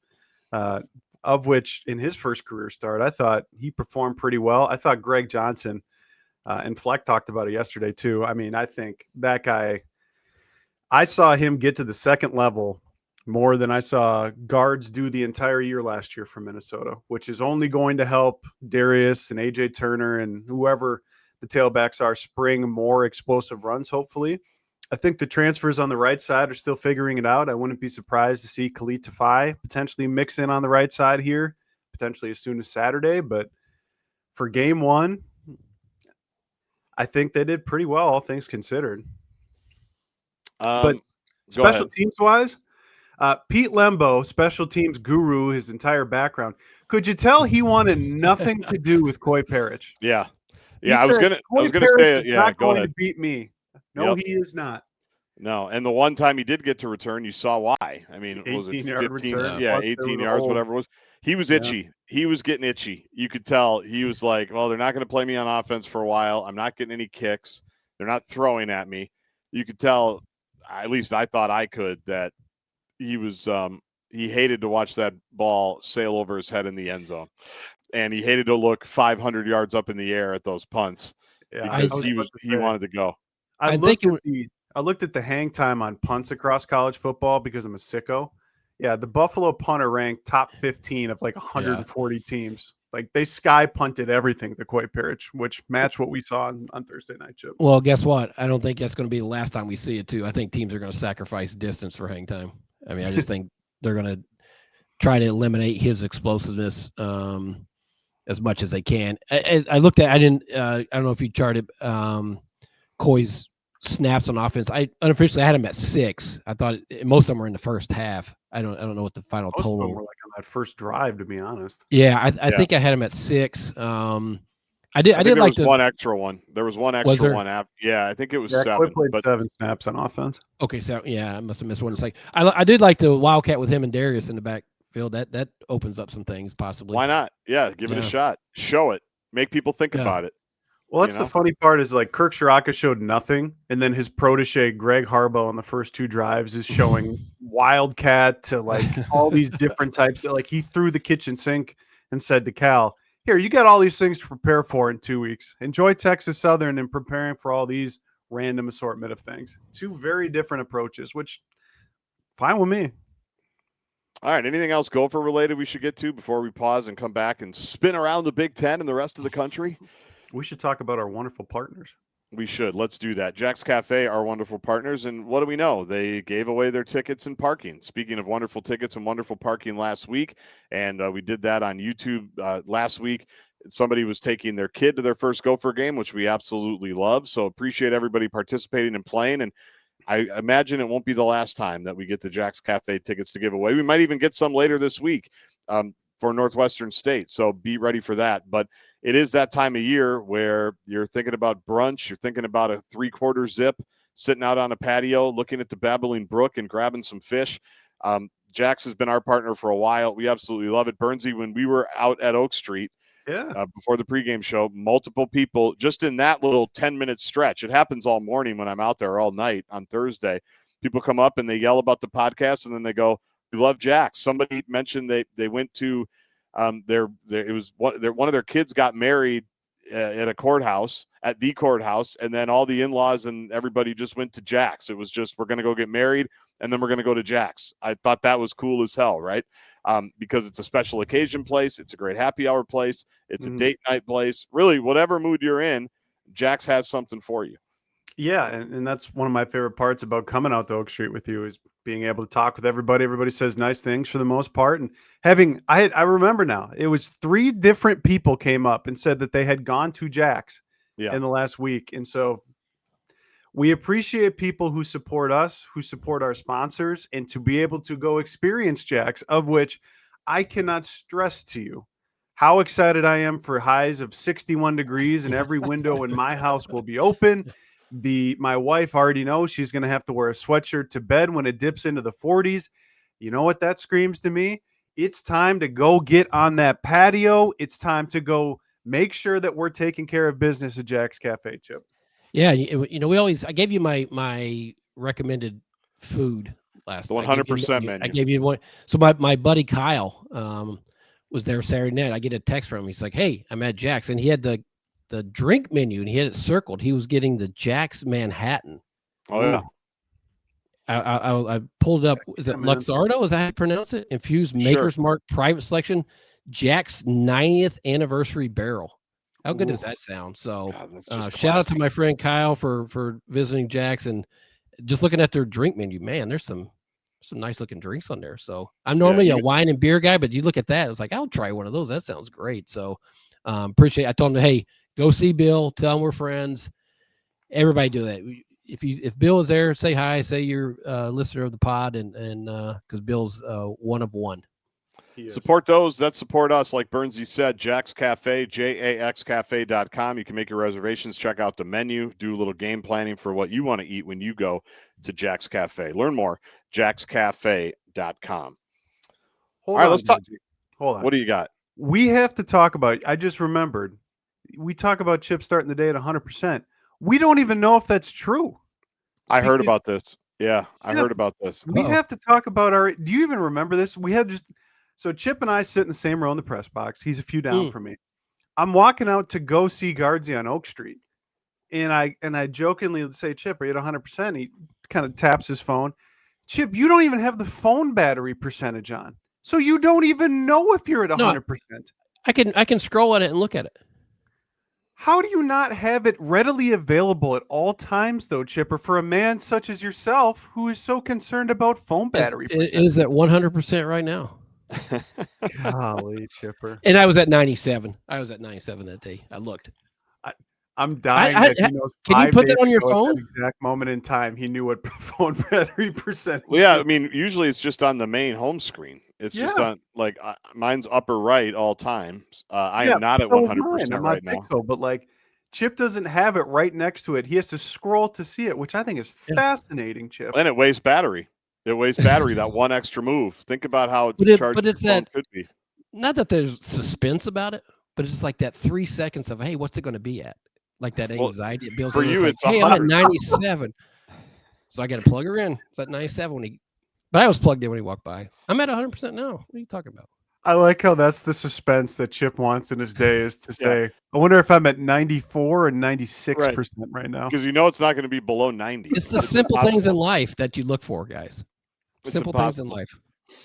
of which in his first career start, I thought he performed pretty well. I thought Greg Johnson, and Fleck talked about it yesterday too. I mean, I think that guy, I saw him get to the second level more than I saw guards do the entire year last year for Minnesota, which is only going to help Darius and AJ Turner and whoever the tailbacks are spring more explosive runs, hopefully. I think the transfers on the right side are still figuring it out. I wouldn't be surprised to see Khalid Tafai potentially mix in on the right side here, potentially as soon as Saturday. But for game one, I think they did pretty well, all things considered. But special teams wise, Pete Lembo, special teams guru, his entire background. Could you tell he wanted nothing to do with Coy Parrish? Yeah. He Yeah, I was said, gonna "Coy say Parrish it. is Yeah, not go going ahead. to beat me. No, he is not. No, and the one time he did get to return, you saw why. I mean, was it 18-yard 15? return, Yeah, plus there 18 was a yards, hold. whatever it was. He was itchy. He was getting itchy. You could tell. He was like, well, they're not going to play me on offense for a while. I'm not getting any kicks. They're not throwing at me. You could tell, at least I thought I could, that he was he hated to watch that ball sail over his head in the end zone. And he hated to look 500 yards up in the air at those punts because he wanted to go. I looked at the hang time on punts across college football because I'm a sicko. Yeah, the Buffalo punter ranked top 15 of like 140 teams. Like they sky punted everything to Coy Parrish, which matched what we saw on Thursday night, Chip. Well, guess what? I don't think that's going to be the last time we see it too. I think teams are going to sacrifice distance for hang time. I mean, I just think they're going to try to eliminate his explosiveness as much as they can. I looked at. I don't know if you charted Coy's snaps on offense. I unofficially had him at 6. I thought most of them were in the first half. I don't know what the final Most total. of them were like on that first drive, to be honest. Yeah, I think I had him at 6. I did like there was one extra one. There was one extra one. Yeah, I think it was 7. Coy played 7 snaps on offense. Okay, so yeah, I must have missed one. It's like I did like the Wildcat with him and Darius in the backfield. That opens up some things possibly. Why not? Yeah, give it a shot. Show it. Make people think about it. Well, that's the funny part is like Kirk Shiraka showed nothing, and then his protege Greg Harbaugh on the first 2 drives is showing Wildcat to like all these different types. Like he threw the kitchen sink and said to Cal, "Here, you got all these things to prepare for in 2 weeks. Enjoy Texas Southern and preparing for all these random assortment of things." 2 very different approaches, which fine with me. All right. Anything else Gopher related we should get to before we pause and come back and spin around the Big Ten and the rest of the country? We should talk about our wonderful partners. We should. Let's do that. Jax Cafe, our wonderful partners. And what do we know? They gave away their tickets and parking. Speaking of wonderful tickets and wonderful parking last week, and we did that on YouTube last week. Somebody was taking their kid to their first Gopher game, which we absolutely love. So appreciate everybody participating and playing. And I imagine it won't be the last time that we get the Jax Cafe tickets to give away. We might even get some later this week for Northwestern State. So be ready for that. But it is that time of year where you're thinking about brunch. You're thinking about a 3/4 zip, sitting out on a patio, looking at the babbling brook and grabbing some fish. Jax has been our partner for a while. We absolutely love it. Burnsy, when we were out at Oak Street before the pregame show, multiple people just in that little 10-minute stretch. It happens all morning when I'm out there all night on Thursday. People come up and they yell about the podcast, and then they go, "We love Jax." Somebody mentioned they went to one of their kids got married at the courthouse, and then all the in-laws and everybody just went to Jax. It was just, we're going to go get married, and then we're going to go to Jax. I thought that was cool as hell, right? Because it's a special occasion place. It's a great happy hour place. It's a date night place. Really, whatever mood you're in, Jax has something for you. Yeah, and that's one of my favorite parts about coming out to Oak Street with you is being able to talk with everybody. Everybody says nice things for the most part. And I remember now, it was 3 different people came up and said that they had gone to Jax in the last week. And so we appreciate people who support us, who support our sponsors, and to be able to go experience Jax, of which I cannot stress to you how excited I am for highs of 61 degrees and every window in my house will be open. My wife already knows she's going to have to wear a sweatshirt to bed when it dips into the 40s. You know what that screams to me? It's time to go get on that patio. It's time to go make sure that we're taking care of business at Jax Cafe, Chip. Yeah, I gave you my recommended food last. The 100% menu. I gave you one. So my buddy Kyle was there Saturday night. I get a text from him. He's like, "Hey, I'm at Jax," and he had the drink menu and he had it circled. He was getting the Jax Manhattan. Oh yeah. I pulled it up. Is it Luxardo? Is that how you pronounce it? Infused Maker's Mark Private Selection, Jack's 90th anniversary barrel. How good does that sound? So, God, shout out to my friend Kyle for visiting Jack's and just looking at their drink menu. Man, there's some nice looking drinks on there. So I'm normally a wine and beer guy, but you look at that, it's like I'll try one of those. That sounds great. So appreciate. I told him, hey, go see Bill. Tell him we're friends. Everybody do that. If Bill is there, say hi. Say you're a listener of the pod, and because Bill's one of one. Support those that support us, like Burnsy said. Jax Cafe, JAXCafe.com. You can make your reservations, check out the menu, do a little game planning for what you want to eat when you go to Jax Cafe. Learn more, JAXCafe.com. All right, let's talk. Hold on. What do you got? We have to talk about, I just remembered, we talk about Chip starting the day at 100%. We don't even know if that's true. I heard about this. Yeah, I heard about this. We have to talk about do you even remember this? So Chip and I sit in the same row in the press box. He's a few down from me. I'm walking out to go see Guardsy on Oak Street. And I jokingly say, Chip, are you at 100%? He kind of taps his phone. Chip, you don't even have the phone battery percentage on. So you don't even know if you're at 100%. I can scroll at it and look at it. How do you not have it readily available at all times, though, Chipper, for a man such as yourself who is so concerned about phone battery percentage? It is at 100% right now. Golly, Chipper. And I was at 97. I was at 97 that day. I looked. I'm dying. Can you put that on your phone? Exact moment in time, he knew what phone battery percentage. Well, yeah, I mean, usually it's just on the main home screen. It's just on mine's upper right all times. I am not at 100% right now. But like, Chip doesn't have it right next to it. He has to scroll to see it, which I think is fascinating, Chip. And it wastes battery. That one extra move. Think about how it's that could be. Not that there's suspense about it, but it's just like that 3 seconds of, hey, what's it going to be at? Like that anxiety. It builds for you, it's hey, I'm at 97. So I got to plug her in. It's at 97 but I was plugged in when he walked by. I'm at 100% now. What are you talking about? I like how that's the suspense that Chip wants in his day is to say, I wonder if I'm at 94 and 96% right now. Because it's not going to be below 90. It's the simple things in life that you look for, guys. Simple things in life.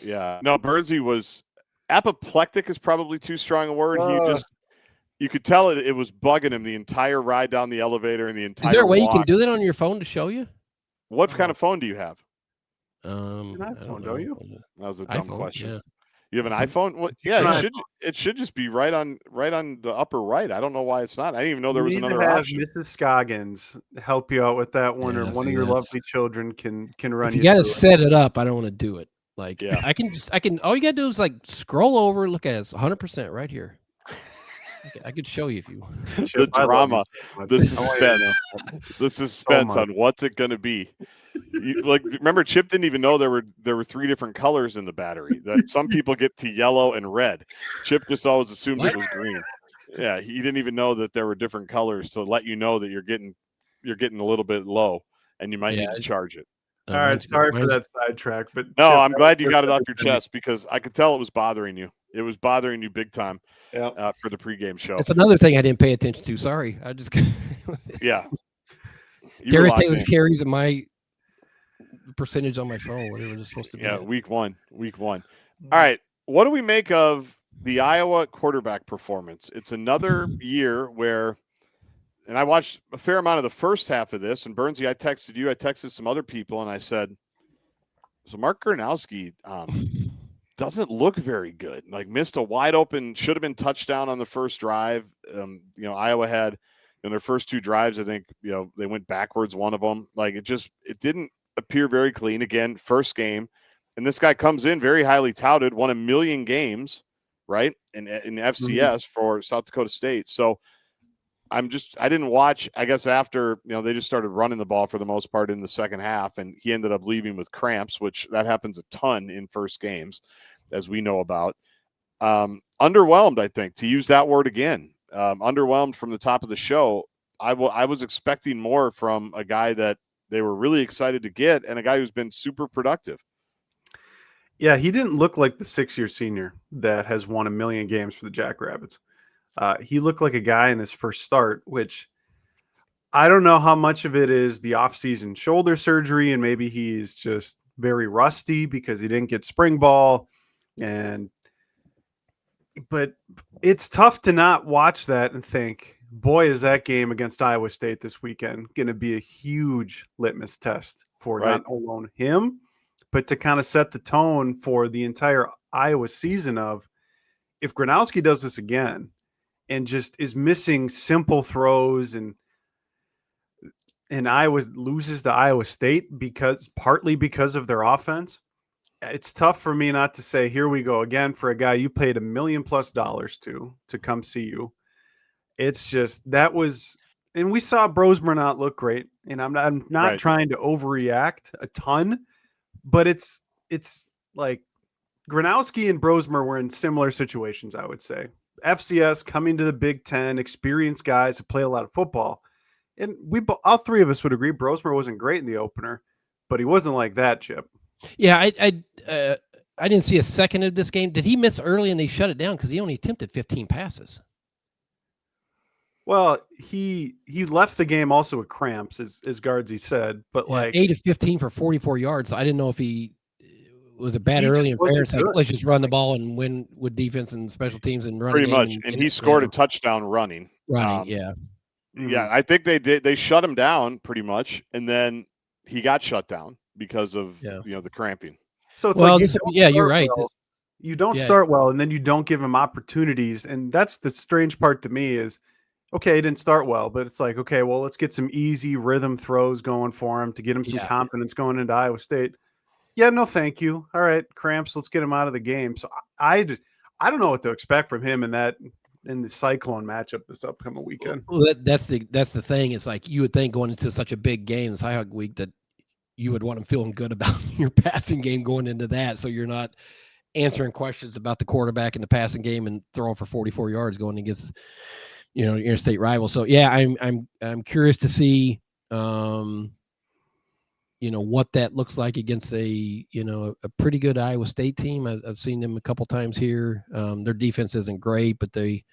Yeah. No, Burnsy was apoplectic is probably too strong a word. You could tell it was bugging him the entire ride down the elevator and the entire Is there a way walk. You can do that on your phone to show you? What kind of phone do you have? An iPhone, don't you? That was a dumb question. Yeah. You have an iPhone? Well, yeah, it should just be right on the upper right. I don't know why it's not. I didn't even know there was another option. Mrs. Scoggins help you out with that one, or one of your lovely children can run. If you got to set it up, I don't want to do it. Like, I can. All you got to do is like scroll over, look at it. It's 100% right here. I could show you if you. The drama, the suspense on what's it going to be. Remember, Chip didn't even know there were 3 different colors in the battery. That some people get to yellow and red. Chip just always assumed it was green. Yeah, he didn't even know that there were different colors to let you know that you're getting a little bit low and you might need to charge it. All right, sorry for that sidetrack, but no, I'm glad you got it off your chest because I could tell it was bothering you. It was bothering you big time. Yeah. For the pregame show. It's another thing I didn't pay attention to. Sorry, I just. Yeah. Darius Taylor carries my percentage on my phone, whatever it's supposed to be. Yeah, week one. All right, what do we make of the Iowa quarterback performance? It's another year where, and I watched a fair amount of the first half of this, and Burnsy, I texted you, I texted some other people, and I said, so Mark Gronowski doesn't look very good. Like missed a wide open, should have been touchdown on the first drive. Iowa had in their first 2 drives, I think, they went backwards one of them. Like it didn't appear very clean. Again, first game. And this guy comes in very highly touted, won 1 million games, right? In FCS for South Dakota State. So I didn't watch, I guess after, they just started running the ball for the most part in the second half, and he ended up leaving with cramps, which that happens a ton in first games, as we know about. Underwhelmed, I think, to use that word again. Underwhelmed from the top of the show. I was expecting more from a guy that they were really excited to get and a guy who's been super productive. Yeah, he didn't look like the 6-year senior that has won 1 million games for the Jackrabbits. He looked like a guy in his first start, which I don't know how much of it is the off-season shoulder surgery, and maybe he's just very rusty because he didn't get spring ball. But it's tough to not watch that and think, boy, is that game against Iowa State this weekend going to be a huge litmus test for not only him, but to kind of set the tone for the entire Iowa season of, if Gronowski does this again and just is missing simple throws and Iowa loses to Iowa State partly because of their offense, it's tough for me not to say, here we go again for a guy you paid $1 million+ to come see you. It's just, that was, and we saw Brosmer not look great, and I'm not trying to overreact a ton, but it's like Gronowski and Brosmer were in similar situations, I would say. FCS coming to the Big Ten, experienced guys who play a lot of football. And all three of us would agree Brosmer wasn't great in the opener, but he wasn't like that, Chip. Yeah, I didn't see a second of this game. Did he miss early and they shut it down because he only attempted 15 passes? Well, he left the game also with cramps, as Guardsy said. But 8 of 15 for 44 yards. So I didn't know if he was a bad early in fairness. Like, let's just run the ball and win with defense and special teams and run. Pretty much, and he scored a touchdown running. Yeah. Yeah, I think they did. They shut him down pretty much, and then he got shut down because of the cramping. So it's you're right. Well. You don't start well, and then you don't give him opportunities, and that's the strange part to me is, okay, he didn't start well, but it's like, okay, well, let's get some easy rhythm throws going for him to get him some confidence going into Iowa State. Yeah, no, thank you. All right, cramps. Let's get him out of the game. So I don't know what to expect from him in the Cyclone matchup this upcoming weekend. Well, that's the thing. It's like you would think going into such a big game, this Cyhawk week, that you would want him feeling good about your passing game going into that, so you're not answering questions about the quarterback in the passing game and throwing for 44 yards going against your interstate rival. So yeah, I'm curious to see what that looks like against a pretty good Iowa State team. I've seen them a couple times here. Their defense isn't great, but they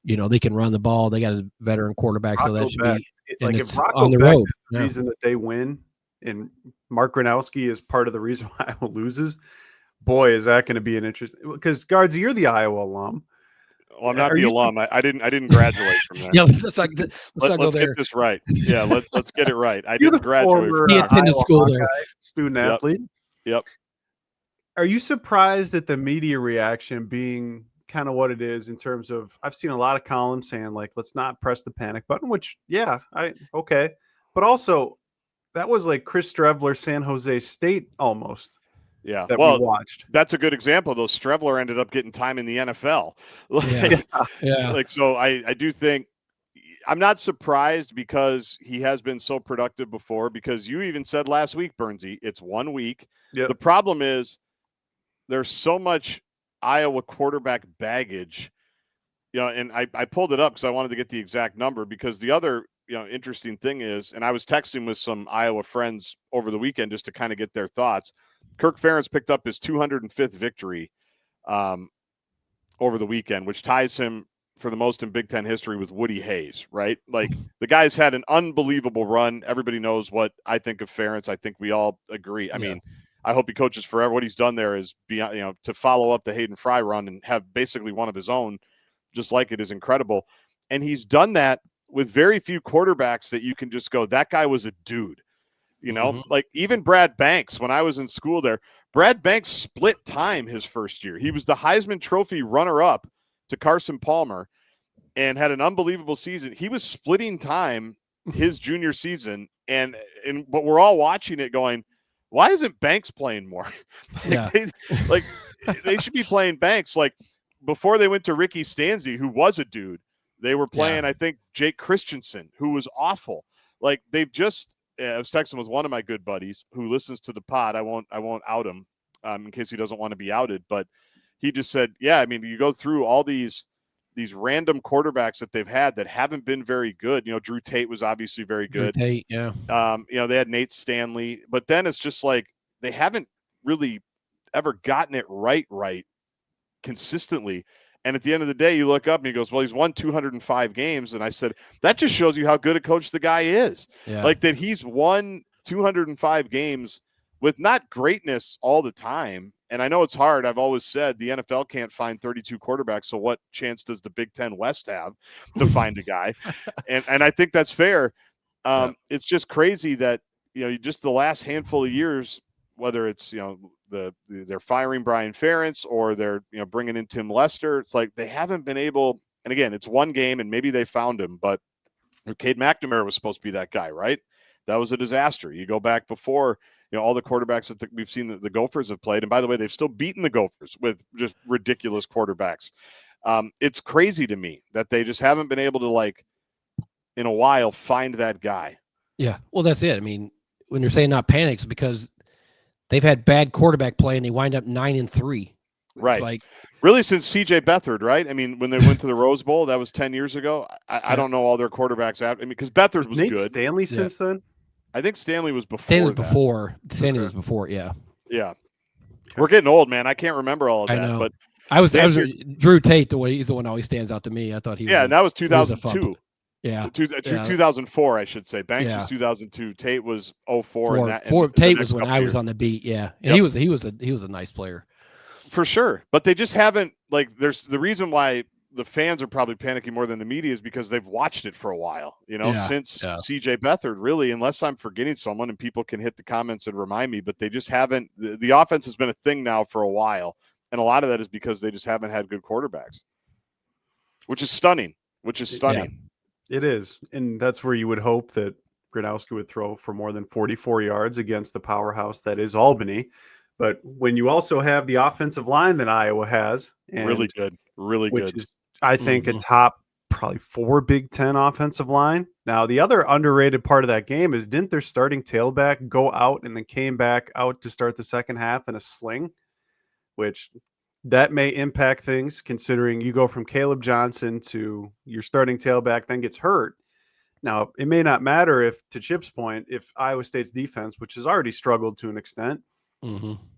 can run the ball. They got a veteran quarterback, so that should be like if Rocco on the road. The reason that they win, and Mark Gronowski is part of the reason why Iowa loses. Boy, is that going to be an interesting, because Guardsy, you're the Iowa alum. Well, I'm not the alum. I didn't graduate from there. Yeah, let's get this right. Yeah, let's get it right. I didn't graduate. He attended school there. Student athlete. Yep. Are you surprised at the media reaction being kind of what it is in terms of, I've seen a lot of columns saying like, let's not press the panic button, which okay. But also that was like Chris Strevler, San Jose State almost. Yeah, that we watched. That's a good example, though. Strevler ended up getting time in the NFL. So I do think, I'm not surprised because he has been so productive before, because you even said last week, Burnsy, it's 1 week. Yep. The problem is there's so much Iowa quarterback baggage, and I pulled it up because I wanted to get the exact number, because the other interesting thing is, and I was texting with some Iowa friends over the weekend just to kind of get their thoughts. Kirk Ferentz picked up his 205th victory over the weekend, which ties him for the most in Big Ten history with Woody Hayes, right? Like, the guy's had an unbelievable run. Everybody knows what I think of Ferentz. I think we all agree. I mean, I hope he coaches forever. What he's done there is beyond, to follow up the Hayden Fry run and have basically one of his own, just like it, is incredible. And he's done that with very few quarterbacks that you can just go, that guy was a dude. Like even Brad Banks, when I was in school there, Brad Banks split time his first year. He was the Heisman Trophy runner-up to Carson Palmer and had an unbelievable season. He was splitting time his junior season, but we're all watching it going, why isn't Banks playing more? They should be playing Banks. Like, before they went to Ricky Stanzi, who was a dude, they were playing, I think, Jake Christensen, who was awful. Like, they've just I was texting with one of my good buddies who listens to the pod. I won't out him in case he doesn't want to be outed, but he just said, yeah, I mean, you go through all these random quarterbacks that they've had that haven't been very good. Drew Tate was obviously very good. Drew Tate, yeah. They had Nate Stanley, but then it's just like they haven't really ever gotten it right consistently. And at the end of the day, you look up and he goes, well, he's won 205 games. And I said, that just shows you how good a coach the guy is. Yeah. Like that he's won 205 games with not greatness all the time. And I know it's hard. I've always said the NFL can't find 32 quarterbacks. So what chance does the Big Ten West have to find a guy? And I think that's fair. It's just crazy that, just the last handful of years, whether it's, they're firing Brian Ferentz or they're, bringing in Tim Lester. It's like they haven't been able, and again, it's one game and maybe they found him, but Cade McNamara was supposed to be that guy, right? That was a disaster. You go back before, all the quarterbacks that we've seen that the Gophers have played. And by the way, they've still beaten the Gophers with just ridiculous quarterbacks. It's crazy to me that they just haven't been able to, like, in a while, find that guy. Yeah. Well, that's it. I mean, when you're saying not panic, it's because they've had bad quarterback play and they wind up 9-3. Right. It's like, really since CJ Beathard, right? I mean, when they went to the Rose Bowl, that was 10 years ago. I don't know all their quarterbacks out. I mean, because Beathard was Nate good. Stanley since then? I think Stanley was before. Stanley was before. Yeah. Yeah. Okay. We're getting old, man. I can't remember all of that. I know. But I was Drew Tate. He's the one that always stands out to me. I thought he was. Yeah, and that was 2002. Yeah. 2004, I should say. Banks was 2002. Tate was 04. Tate was when I was on the beat. Yeah. And he was a nice player. For sure. But they just haven't, like, there's the reason why the fans are probably panicking more than the media is because they've watched it for a while, since CJ Beathard, really, unless I'm forgetting someone and people can hit the comments and remind me, but they just haven't, the offense has been a thing now for a while. And a lot of that is because they just haven't had good quarterbacks, which is stunning. Yeah, it is. And that's where you would hope that Gronowski would throw for more than 44 yards against the powerhouse that is Albany. But when you also have the offensive line that Iowa has, and really good, which is, I think, a top probably 4 Big Ten offensive line. Now, the other underrated part of that game is, didn't their starting tailback go out and then came back out to start the second half in a sling, which that may impact things considering you go from Caleb Johnson to your starting tailback, then gets hurt. Now, it may not matter if, to Chip's point, if Iowa State's defense, which has already struggled to an extent,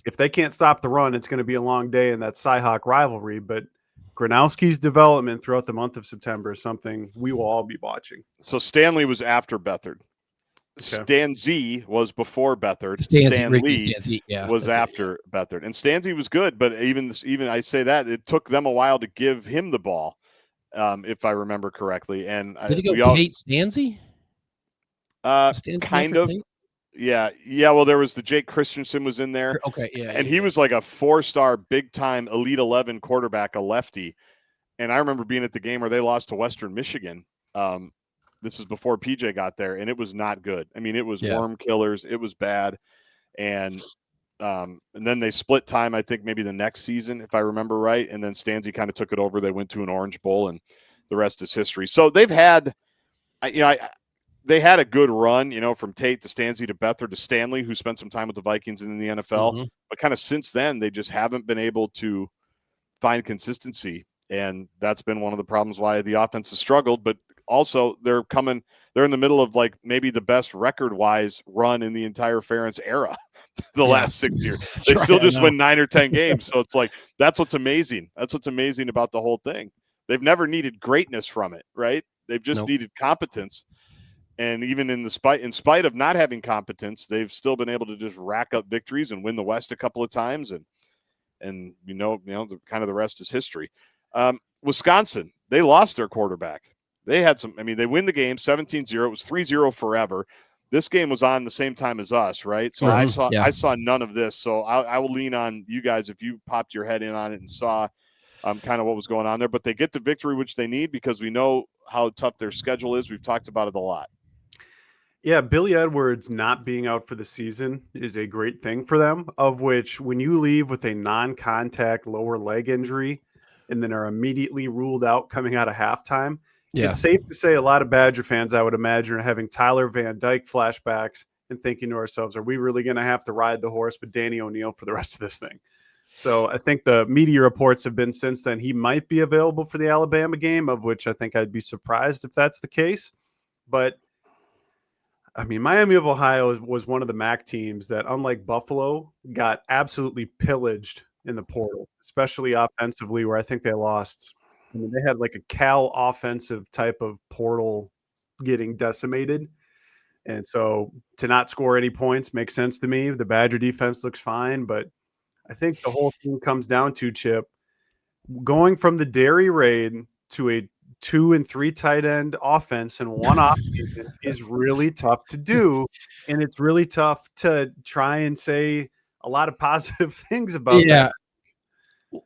if they can't stop the run, it's going to be a long day in that Cy-Hawk rivalry. But Gronowski's development throughout the month of September is something we will all be watching. So Stanley was after Beathard. Okay. Stan Z was before Beathard. Stan Lee was after Beathard. And Stan Z was good, but even I say that, it took them a while to give him the ball, if I remember correctly. And did he go Tate Stanzi? Kind of. Tate? Yeah. Well, there was the Jake Christensen was in there. Okay, yeah. And he was like a 4-star, big-time Elite 11 quarterback, a lefty. And I remember being at the game where they lost to Western Michigan. This was before PJ got there, and it was not good. I mean, it was worm killers. It was bad. And then they split time, I think, maybe the next season, if I remember right. And then Stanzi kind of took it over. They went to an Orange Bowl, and the rest is history. So they've had they had a good run, from Tate to Stanzi to Beathard to Stanley, who spent some time with the Vikings and in the NFL. But kind of since then, they just haven't been able to find consistency. And that's been one of the problems why the offense has struggled. But also, they're in the middle of, like, maybe the best record-wise run in the entire Ferentz era last 6 years. They still just win 9 or 10 games. So it's like, that's what's amazing. That's what's amazing about the whole thing. They've never needed greatness from it, right? They've just needed competence. And even in spite of not having competence, they've still been able to just rack up victories and win the West a couple of times. And the rest is history. Wisconsin, they lost their quarterback. They had they win the game 17-0. It was 3-0 forever. This game was on the same time as us, right? So I saw none of this. So I will lean on you guys if you popped your head in on it and saw kind of what was going on there. But they get the victory, which they need, because we know how tough their schedule is. We've talked about it a lot. Yeah, Billy Edwards not being out for the season is a great thing for them, of which when you leave with a non-contact lower leg injury and then are immediately ruled out coming out of halftime, it's safe to say a lot of Badger fans, I would imagine, are having Tyler Van Dyke flashbacks and thinking to ourselves, are we really going to have to ride the horse with Danny O'Neal for the rest of this thing? So I think the media reports have been since then he might be available for the Alabama game, of which I think I'd be surprised if that's the case. But I mean, Miami of Ohio was one of the MAC teams that, unlike Buffalo, got absolutely pillaged in the portal, especially offensively, where I think they lost. I mean, they had like a Cal offensive type of portal getting decimated. And so to not score any points makes sense to me. The Badger defense looks fine, but I think the whole thing comes down to, Chip, going from the Dairy Raid to a 2 and 3 tight end offense in one offseason is really tough to do. And it's really tough to try and say a lot of positive things about that.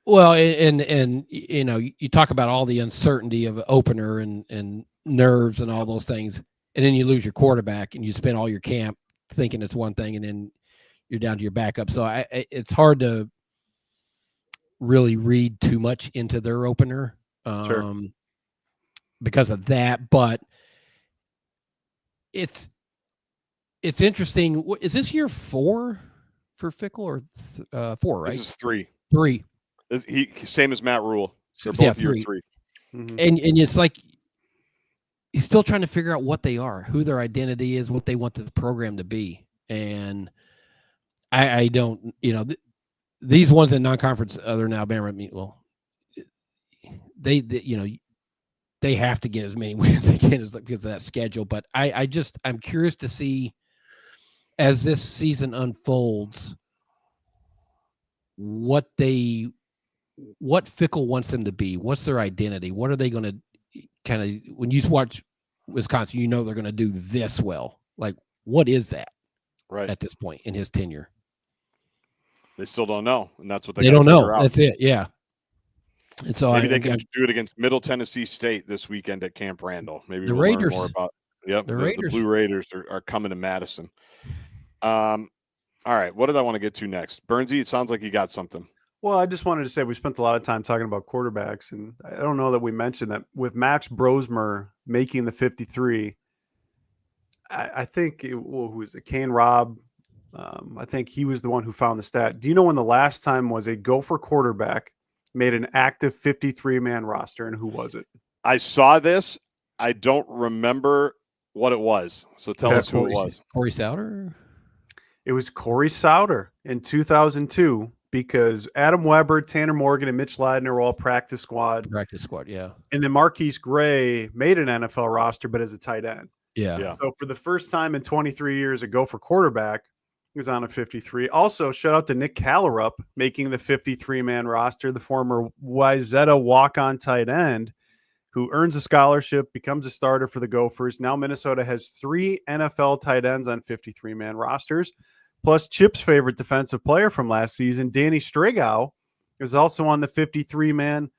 Well, and you know, you talk about all the uncertainty of an opener and nerves and all those things, and then you lose your quarterback and you spend all your camp thinking it's one thing, and then you're down to your backup. So it's hard to really read too much into their opener because of that. But it's interesting. Is this year 4 for Fickle or 4? Right, this is 3. 3. He same as Matt Rule. They're both year 3. Mm-hmm. And it's like he's still trying to figure out what they are, who their identity is, what they want the program to be. And I don't, you know, these ones in non-conference other than Alabama, I mean, well, they you know, they have to get as many wins as they can because of that schedule. But I'm curious to see as this season unfolds what Fickle wants them to be. What's their identity? What are they going to kind of, when you watch Wisconsin, you know they're going to do this well. Like, what is that right at this point in his tenure? They still don't know, and that's what they don't know. That's it, yeah. And so maybe they can do it against Middle Tennessee State this weekend at Camp Randall. Maybe the we'll Raiders. Learn more about. Yep, the Blue Raiders are coming to Madison. All right, what did I want to get to next? Burnsy, it sounds like you got something. Well, I just wanted to say we spent a lot of time talking about quarterbacks, and I don't know that we mentioned that with Max Brosmer making the 53, I think who was it? Kane Robb. I think he was the one who found the stat. Do you know when the last time was a Gopher quarterback made an active 53-man roster, and who was it? I saw this. I don't remember what it was. So tell us who it was. Corey Sauter? It was Corey Sauter in 2002 because Adam Weber, Tanner Morgan, and Mitch Leidner were all practice squad. Practice squad, yeah. And then Marquise Gray made an NFL roster, but as a tight end. Yeah. So for the first time in 23 years, a Gopher quarterback was on a 53. Also, shout out to Nick Callerup making the 53-man roster, the former Wyzetta walk-on tight end who earns a scholarship, becomes a starter for the Gophers. Now Minnesota has 3 NFL tight ends on 53-man rosters, plus Chip's favorite defensive player from last season, Danny Strigow, is also on the 53-man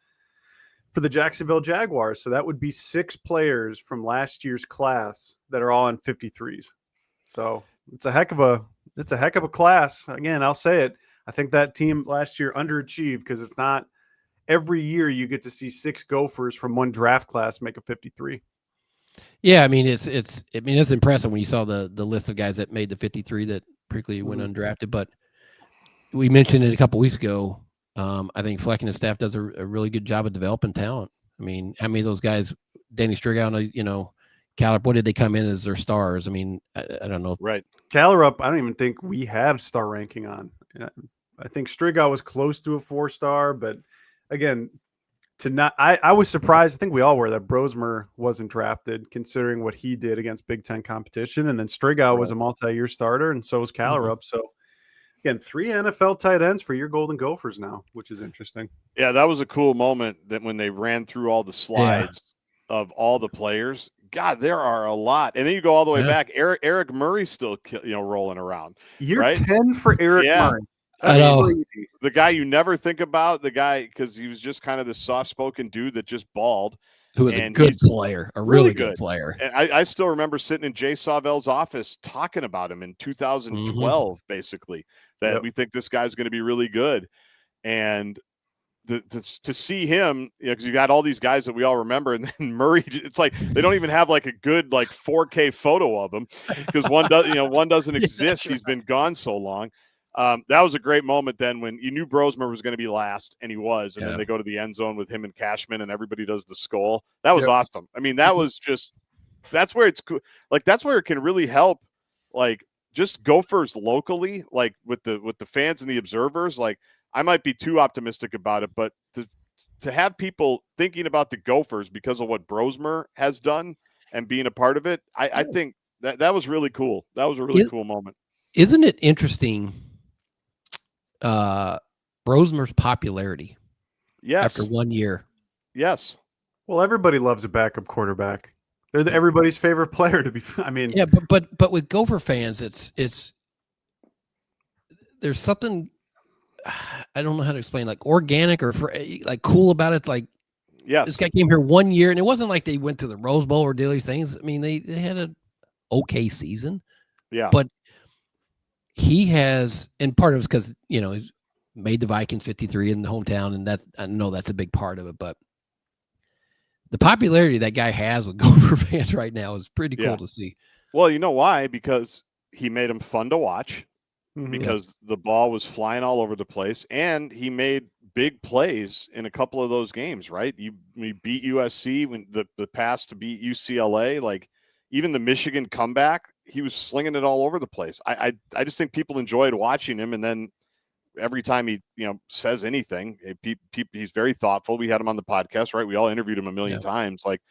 for the Jacksonville Jaguars. So that would be 6 players from last year's class that are all on 53s. So it's a heck of a class. Again, I'll say it. I think that team last year underachieved because it's not every year you get to see 6 Gophers from one draft class make a 53. Yeah, I mean it's impressive when you saw the list of guys that made the 53 that particularly went undrafted. But we mentioned it a couple weeks ago. I think Fleck and his staff does a really good job of developing talent. I mean, how many of those guys, Danny Strigow, you know, Callerup, what did they come in as their stars? I mean, I don't know. Right. Callerup, I don't even think we had star ranking on. I think Strigow was close to a 4-star, but again, I was surprised. I think we all were that Brosmer wasn't drafted, considering what he did against Big Ten competition. And then Strigow was a multi-year starter, and so was Callerup. So again, 3 NFL tight ends for your Golden Gophers now, which is interesting. Yeah, that was a cool moment that when they ran through all the slides of all the players. God, there are a lot. And then you go all the way back. Eric Murray's still rolling around. Year 10 for Eric Murray. That's crazy. The guy you never think about, the guy, because he was just kind of this soft-spoken dude that just balled. Who was a good player, a really good player. And I still remember sitting in Jay Sawvell's office talking about him in 2012, basically, that we think this guy's going to be really good. And to see him, because you got all these guys that we all remember, and then Murray, it's like they don't even have like a good 4K photo of him because one doesn't exist. He's been gone so long. That was a great moment then when you knew Brosmer was going to be last, and he was, and then they go to the end zone with him and Cashman, and everybody does the skull. That was awesome. I mean, that was that's where it's cool. That's where it can really help, just Gophers locally, with the fans and the observers. I might be too optimistic about it, but to have people thinking about the Gophers because of what Brosmer has done and being a part of it, I think that was really cool. That was a really cool moment. Isn't it interesting? Brosmer's popularity. Yes. After 1 year. Yes. Well, everybody loves a backup quarterback. They're everybody's favorite player to be. I mean, yeah, but with Gopher fans, it's there's something I don't know how to explain, like organic or like cool about it. Like, yes, this guy came here 1 year, and it wasn't like they went to the Rose Bowl or did these things. I mean, they had an okay season. Yeah, but he has, and part of it's because he's made the Vikings 53 in the hometown, and that I know that's a big part of it. But the popularity that guy has with Gopher fans right now is pretty cool to see. Well, you know why? Because he made them fun to watch. Because the ball was flying all over the place, and he made big plays in a couple of those games, right? You beat USC when the pass to beat UCLA, like even the Michigan comeback, he was slinging it all over the place. I just think people enjoyed watching him, and then every time he says anything, he's very thoughtful. We had him on the podcast, right? We all interviewed him a million times. Like,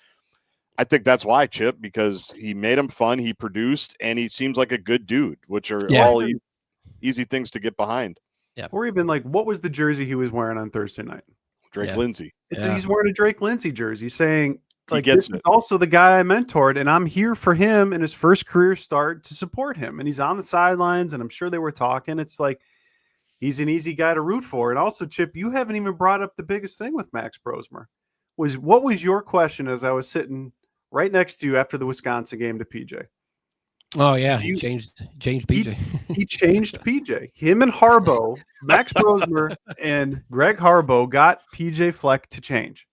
I think that's why, Chip, because he made him fun, he produced, and he seems like a good dude, which are all easy things to get behind. Yeah. Or even like, what was the jersey he was wearing on Thursday night? Drake Lindsay. He's wearing a Drake Lindsay jersey saying, like, this is also the guy I mentored, and I'm here for him in his first career start to support him. And he's on the sidelines, and I'm sure they were talking. It's like, he's an easy guy to root for. And also, Chip, you haven't even brought up the biggest thing with Max Brosmer. What was your question as I was sitting right next to you after the Wisconsin game to PJ? Oh yeah, he changed PJ. He changed PJ. Him and Harbaugh, Max Brosmer and Greg Harbaugh got PJ Fleck to change,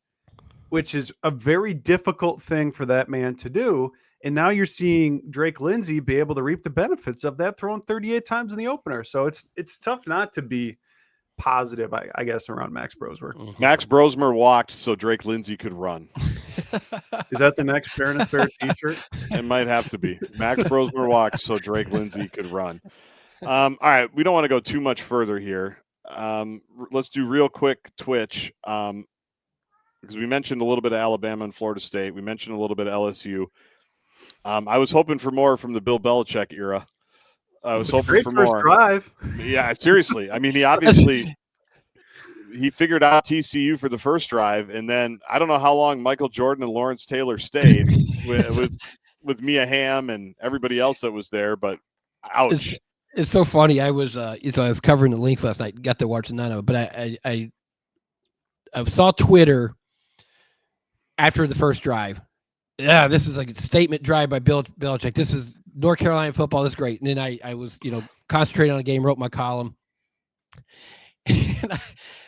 which is a very difficult thing for that man to do. And now you're seeing Drake Lindsay be able to reap the benefits of that, throwing 38 times in the opener. So it's tough not to be positive, I guess, around Max Brosmer. Mm-hmm. Max Brosmer walked so Drake Lindsay could run. Is that the next Fairness Fair t-shirt? It might have to be. Max Brosmer walked so Drake Lindsay could run. All right, we don't want to go too much further here. Let's do real quick Twitch, because we mentioned a little bit of Alabama and Florida State. We mentioned a little bit of LSU. I was hoping for more from the Bill Belichick era. I was hoping for more. Drive. Yeah, seriously. I mean, he obviously he figured out TCU for the first drive, and then I don't know how long Michael Jordan and Lawrence Taylor stayed with Mia Hamm and everybody else that was there. But ouch! It's so funny. I was I was covering the links last night. Got to watch none of it, but I saw Twitter after the first drive. Yeah, this is like a statement drive by Bill Belichick. This is North Carolina football. This is great. And then I was, concentrating on the game, wrote my column. And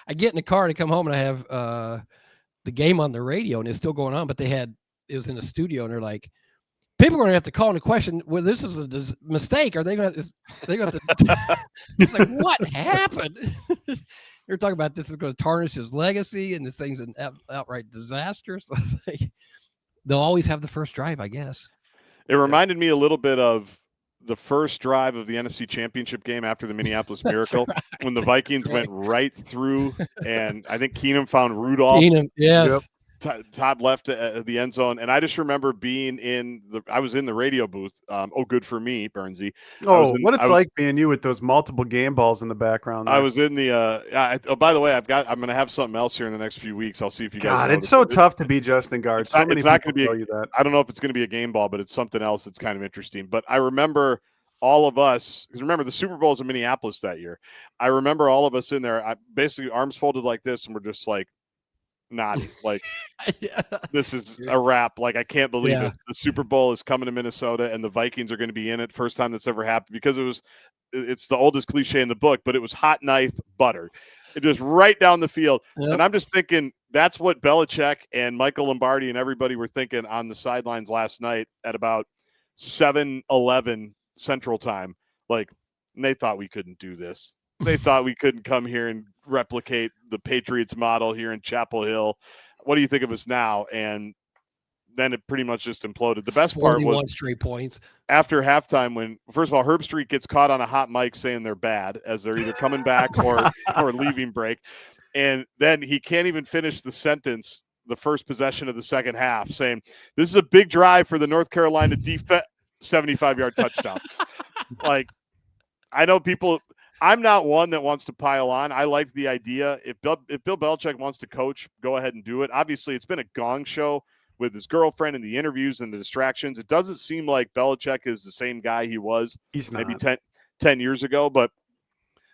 I get in the car to come home, and I have the game on the radio, and it's still going on, but it was in the studio, and they're like, people are going to have to call into question, well, this is a mistake. Are they going to it's like, what happened? They're talking about this is going to tarnish his legacy, and this thing's an outright disaster. So it's like, they'll always have the first drive, I guess. It reminded me a little bit of the first drive of the NFC Championship game after the Minneapolis Miracle, when the Vikings went right through, and I think Keenum found Rudolph. Yes. Top left at the end zone. And I just remember being I was in the radio booth. Good for me, Burnsy. What it's like being you with those multiple game balls in the background. There. I was in the, by the way, I'm going to have something else here in the next few weeks. I'll see if you guys. God, it's so tough to be Justin Gaard. It's not going to be, I don't know if it's going to be a game ball, but it's something else that's kind of interesting. But I remember all of us, because remember the Super Bowl was in Minneapolis that year. I remember all of us in there, basically arms folded like this, and we're just like, nodding, like this is a wrap. Like, I can't believe it. The Super Bowl is coming to Minnesota, and the Vikings are going to be in it. First time that's ever happened, because it's the oldest cliche in the book, but it was hot knife butter. It was right down the field. Yep. And I'm just thinking that's what Belichick and Michael Lombardi and everybody were thinking on the sidelines last night at about 7:11 Central Time. Like, and they thought we couldn't do this. They thought we couldn't come here and replicate the Patriots model here in Chapel Hill. What do you think of us now? And then it pretty much just imploded. The best part was 41 straight points after halftime when, first of all, Herb Street gets caught on a hot mic saying they're bad as they're either coming back or leaving break. And then he can't even finish the sentence, the first possession of the second half, saying, this is a big drive for the North Carolina defense, 75-yard touchdown. Like, I know people – I'm not one that wants to pile on. I like the idea. If Bill Belichick wants to coach, go ahead and do it. Obviously, it's been a gong show with his girlfriend and the interviews and the distractions. It doesn't seem like Belichick is the same guy he was maybe 10 years ago, but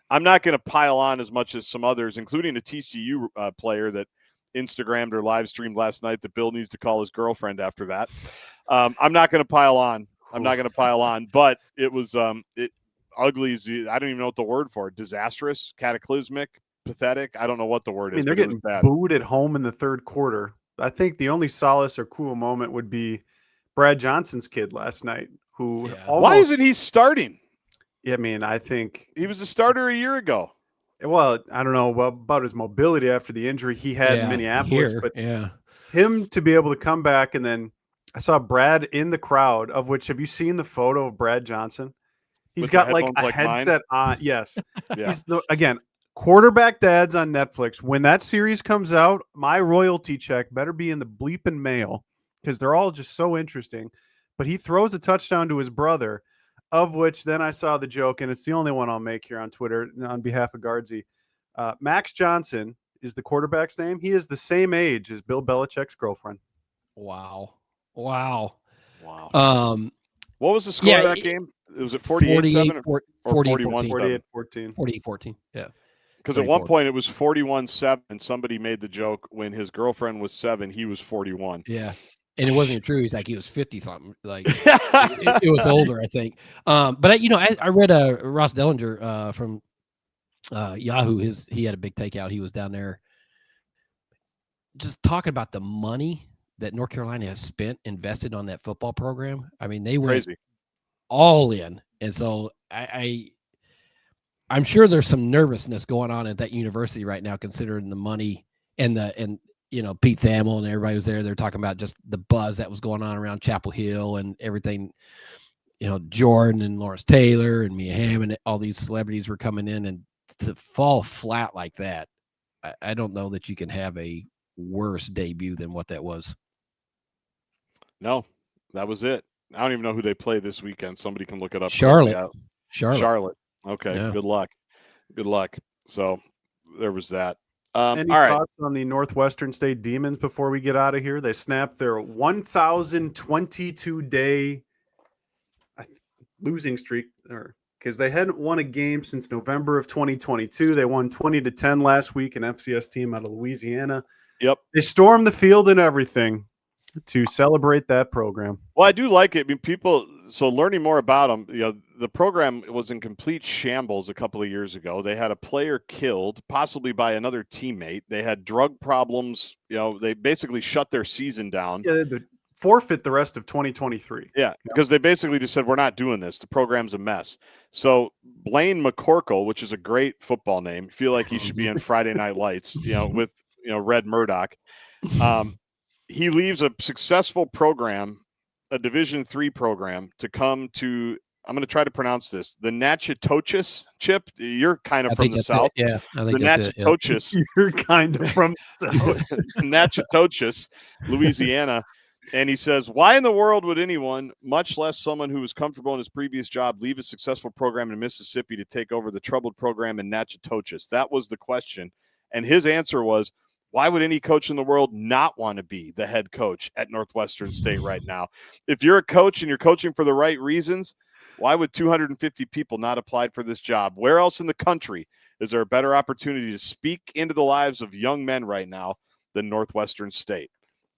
I'm not going to pile on as much as some others, including a TCU player that Instagrammed or live streamed last night that Bill needs to call his girlfriend after that. I'm not going to pile on. But it was ugly. I don't even know what the word for it. Disastrous, cataclysmic, pathetic. I don't know what the word is. I mean, they're getting booed at home in the third quarter. I think the only solace or cool moment would be Brad Johnson's kid last night, who why isn't he starting? I mean, I think he was a starter a year ago. Well, I don't know about his mobility after the injury he had in Minneapolis, but him to be able to come back. And then I saw Brad in the crowd, of which, have you seen the photo of Brad Johnson? He's got like a headset on. Yes. Yeah. He's again, Quarterback Dads on Netflix. When that series comes out, my royalty check better be in the bleeping mail because they're all just so interesting. But he throws a touchdown to his brother, of which then I saw the joke, and it's the only one I'll make here on Twitter on behalf of Guardsy. Max Johnson is the quarterback's name. He is the same age as Bill Belichick's girlfriend. Wow. What was the score of that game? It was at 48-7 or 41-7? 48-14. Yeah. Because at one point it was 41-7, and somebody made the joke when his girlfriend was 7, he was 41. Yeah. And it wasn't true. He's like, he was 50-something. Like, it was older, I think. But, I read Ross Dellinger from Yahoo. He had a big takeout. He was down there just talking about the money that North Carolina has invested on that football program. I mean, they were crazy. All in. And so I'm sure there's some nervousness going on at that university right now, considering the money and Pete Thamel and everybody was there. They're talking about just the buzz that was going on around Chapel Hill and everything. Jordan and Lawrence Taylor and Mia Hammond, all these celebrities were coming in, and to fall flat like that, I don't know that you can have a worse debut than what that was. No, that was it. I don't even know who they play this weekend. Somebody can look it up. Charlotte. Okay. Yeah. Good luck. So there was that. Any thoughts on the Northwestern State Demons before we get out of here? They snapped their 1,022-day losing streak, because they hadn't won a game since November of 2022. They won 20-10 last week, an FCS team out of Louisiana. Yep. They stormed the field and everything to celebrate that program. Well, I do like it. I mean, learning more about them, the program was in complete shambles a couple of years ago. They had a player killed, possibly by another teammate. They had drug problems. They basically shut their season down. Yeah, they forfeit the rest of 2023. Yeah, because they basically just said, we're not doing this. The program's a mess. So Blaine McCorkle, which is a great football name, feel like he should be in Friday Night Lights, with Red Murdoch. He leaves a successful program, a Division III program, to come to, I'm going to try to pronounce this, the Natchitoches. Chip, you're kind of from the South. Yeah, I think the Natchitoches. You're kind of from the South. Natchitoches, Louisiana. And he says, why in the world would anyone, much less someone who was comfortable in his previous job, leave a successful program in Mississippi to take over the troubled program in Natchitoches? That was the question. And his answer was, why would any coach in the world not want to be the head coach at Northwestern State right now? If you're a coach and you're coaching for the right reasons, why would 250 people not apply for this job? Where else in the country is there a better opportunity to speak into the lives of young men right now than Northwestern State?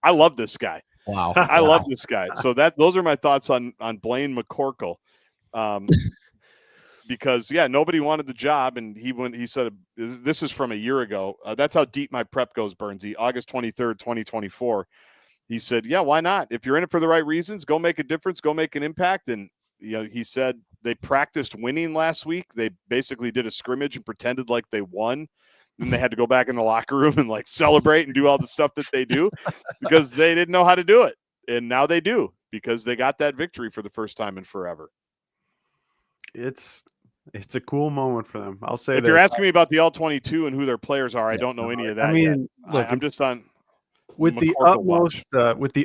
I love this guy. Wow. I love this guy. So those are my thoughts on Blaine McCorkle. Because nobody wanted the job, and he said this is from a year ago. That's how deep my prep goes, Burnsy. August 23rd, 2024. He said, "Yeah, why not? If you're in it for the right reasons, go make a difference, go make an impact." And he said they practiced winning last week. They basically did a scrimmage and pretended like they won. Then they had to go back in the locker room and celebrate and do all the stuff that they do because they didn't know how to do it. And now they do, because they got that victory for the first time in forever. It's a cool moment for them. I'll say If that. you're asking me about the All-22 and who their players are, I don't know any of that yet. Look, I'm just on with the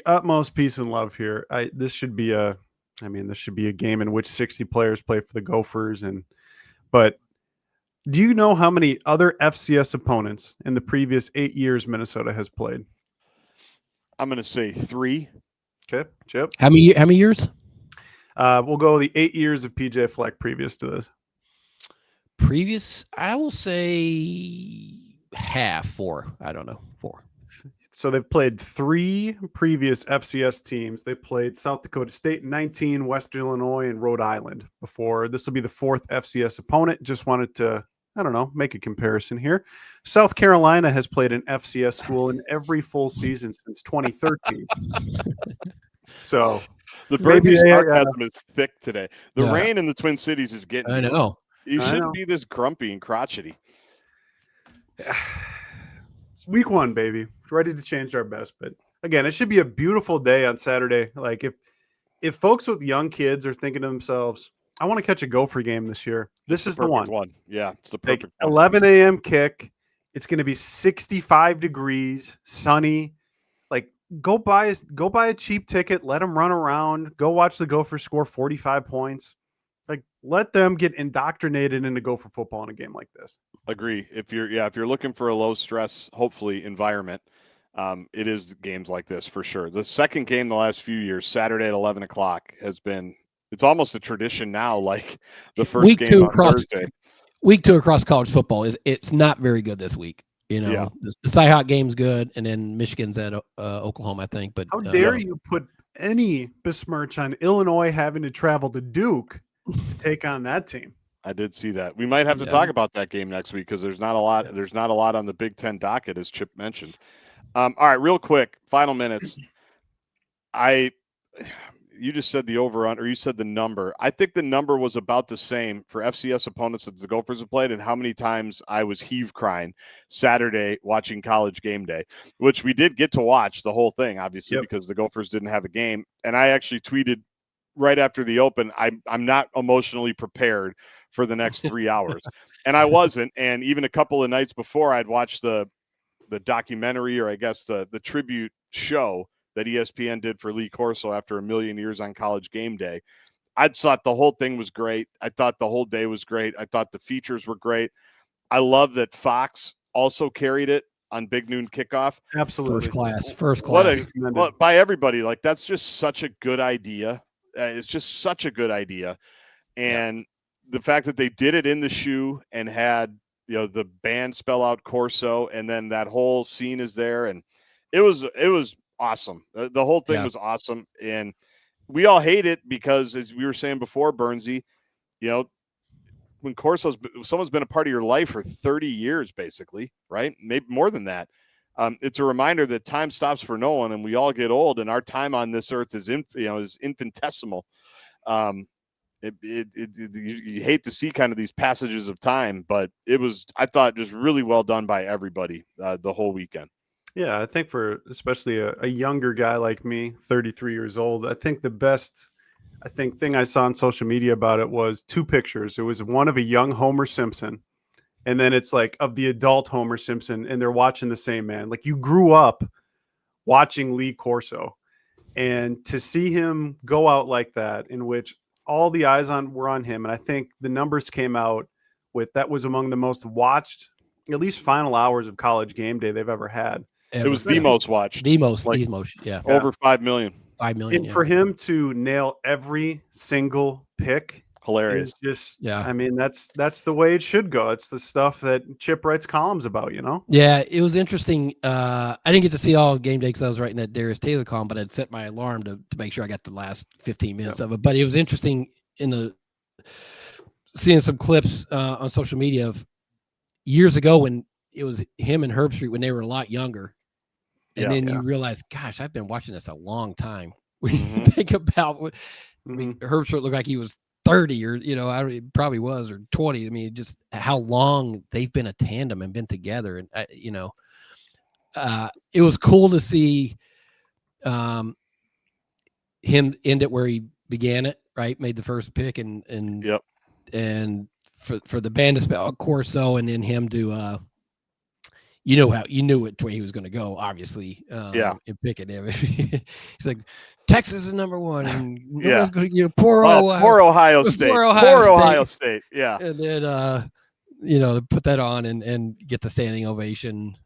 utmost peace and love here. This should be a game in which 60 players play for the Gophers. But do you know how many other FCS opponents in the previous 8 years Minnesota has played? I'm going to say 3. Okay, Chip. How many years? We'll go the 8 years of PJ Fleck previous to this. Previous, I will say 4. I don't know, 4. So they've played 3 previous FCS teams. They played South Dakota State in 19, Western Illinois, and Rhode Island before. This will be the 4th FCS opponent. Just wanted to, make a comparison here. South Carolina has played an FCS school in every full season since 2013. So the Burnsy sarcasm is thick today. The rain in the Twin Cities is getting. I know. You shouldn't be this grumpy and crotchety. It's week 1, baby. We're ready to change our best. But again, it should be a beautiful day on Saturday. Like if folks with young kids are thinking to themselves, I want to catch a Gopher game this year, this is the one. Yeah, it's the perfect one. 11 a.m. kick. It's going to be 65 degrees, sunny. Like go buy a cheap ticket. Let them run around. Go watch the Gophers score 45 points. Like let them get indoctrinated into Gopher football in a game like this. Agree. If you're looking for a low stress, hopefully environment, it is games like this for sure. The second game the last few years, Saturday at 11 o'clock, it's almost a tradition now. Like the first game on Thursday. Week 2 across college football it's not very good this week. The Cyhawk game's good, and then Michigan's at Oklahoma, I think. But how dare you put any besmirch on Illinois having to travel to Duke to take on that team? I did see that. We might have to talk about that game next week because there's not a lot. There's not a lot on the Big Ten docket, as Chip mentioned. All right, real quick, final minutes. You just said the over/under, or you said the number. I think the number was about the same for FCS opponents that the Gophers have played, and how many times I was heave crying Saturday watching College Game Day, which we did get to watch the whole thing, obviously, because the Gophers didn't have a game. And I actually tweeted right after the open, I'm not emotionally prepared for the next 3 hours. And I wasn't. And even a couple of nights before, I'd watched the documentary, or I guess the tribute show that ESPN did for Lee Corso after a million years on College Game Day. I thought the whole thing was great. I thought the whole day was great. I thought the features were great. I love that Fox also carried it on Big Noon Kickoff. Absolutely. First class. By everybody. Like, that's just such a good idea. It's just such a good idea. And the fact that they did it in the shoe and had, the band spell out Corso, and then that whole scene is there. And it was awesome. The whole thing was awesome. And we all hate it because, as we were saying before, Burnsy, when someone's been a part of your life for 30 years, basically, right? Maybe more than that. It's a reminder that time stops for no one, and we all get old, and our time on this earth is infinitesimal. You hate to see kind of these passages of time, but I thought, just really well done by everybody the whole weekend. Yeah, I think for especially a younger guy like me, 33 years old, I think the best thing I saw on social media about it was 2 pictures. It was one of a young Homer Simpson, and then it's like of the adult Homer Simpson, and they're watching the same man. Like, you grew up watching Lee Corso, and to see him go out like that, in which all the eyes were on him, and I think the numbers came out with that was among the most watched, at least final hours of College Game Day they've ever had. It was the most watched. The most, over 5 million. 5 million. And for him to nail every single pick, hilarious. Just, I mean, that's the way it should go. It's the stuff that Chip writes columns about, Yeah, it was interesting. I didn't get to see all Game Day because I was writing that Darius Taylor column, but I'd set my alarm to make sure I got the last 15 minutes of it. But it was interesting seeing some clips on social media of years ago when it was him and Herbstreit when they were a lot younger. And then you realize, gosh, I've been watching this a long time. When you think about Herbstreit looked like he was 30 or, he probably was, or 20. I mean, just how long they've been a tandem and been together. And, it was cool to see him end it where he began it, right? Made the first pick and Yep. And for the band to spell Corso and then him to you knew which way he was going to go, obviously. In picking him, he's like, Texas is number one, and nobody's going to poor Ohio State, poor Ohio State, yeah. And then to put that on and get the standing ovation.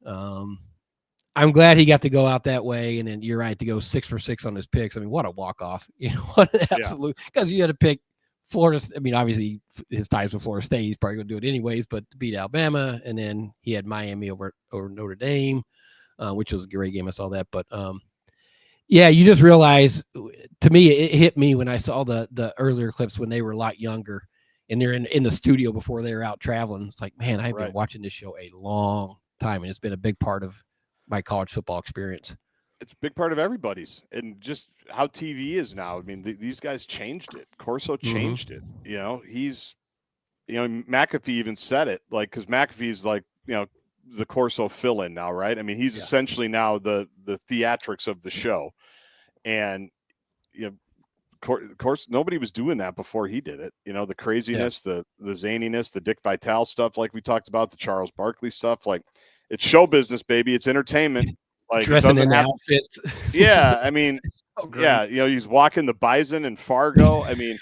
I'm glad he got to go out that way, and then you're right to go 6 for 6 on his picks. I mean, what a walk off! What an absolute, because you had to pick Florida. I mean, obviously his ties with Florida State, he's probably going to do it anyways, but to beat Alabama, and then he had Miami over Notre Dame, which was a great game. I saw that, but you just realize, to me, it hit me when I saw the earlier clips when they were a lot younger and they're in the studio before they were out traveling. It's like, man, I've been watching this show a long time, and it's been a big part of my college football experience. It's a big part of everybody's, and just how TV is now. I mean, these guys changed it. Corso changed it. He's, McAfee even said it, like, because McAfee's like, the Corso fill-in now, right? I mean, he's essentially now the theatrics of the show, and of course, nobody was doing that before he did it. The craziness, the zaniness, the Dick Vitale stuff, like we talked about, the Charles Barkley stuff, like, it's show business, baby. It's entertainment. Like, dressing in outfits. Yeah, I mean, he's walking the bison in Fargo. I mean,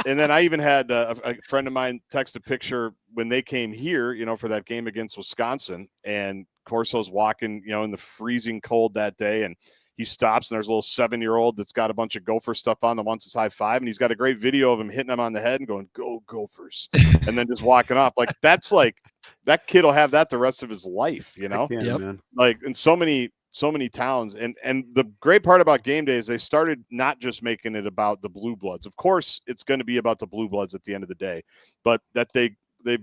and then I even had a friend of mine text a picture when they came here, for that game against Wisconsin, and Corso's walking, in the freezing cold that day, and he stops, and there's a little 7-year-old that's got a bunch of Gopher stuff on that wants his high five, and he's got a great video of him hitting him on the head and going, "Go Gophers," and then just walking off. Like, that's like, that kid will have that the rest of his life, Man. Like, in so many towns. And the great part about Game Day is they started not just making it about the Blue Bloods. Of course, it's going to be about the Blue Bloods at the end of the day, but that they've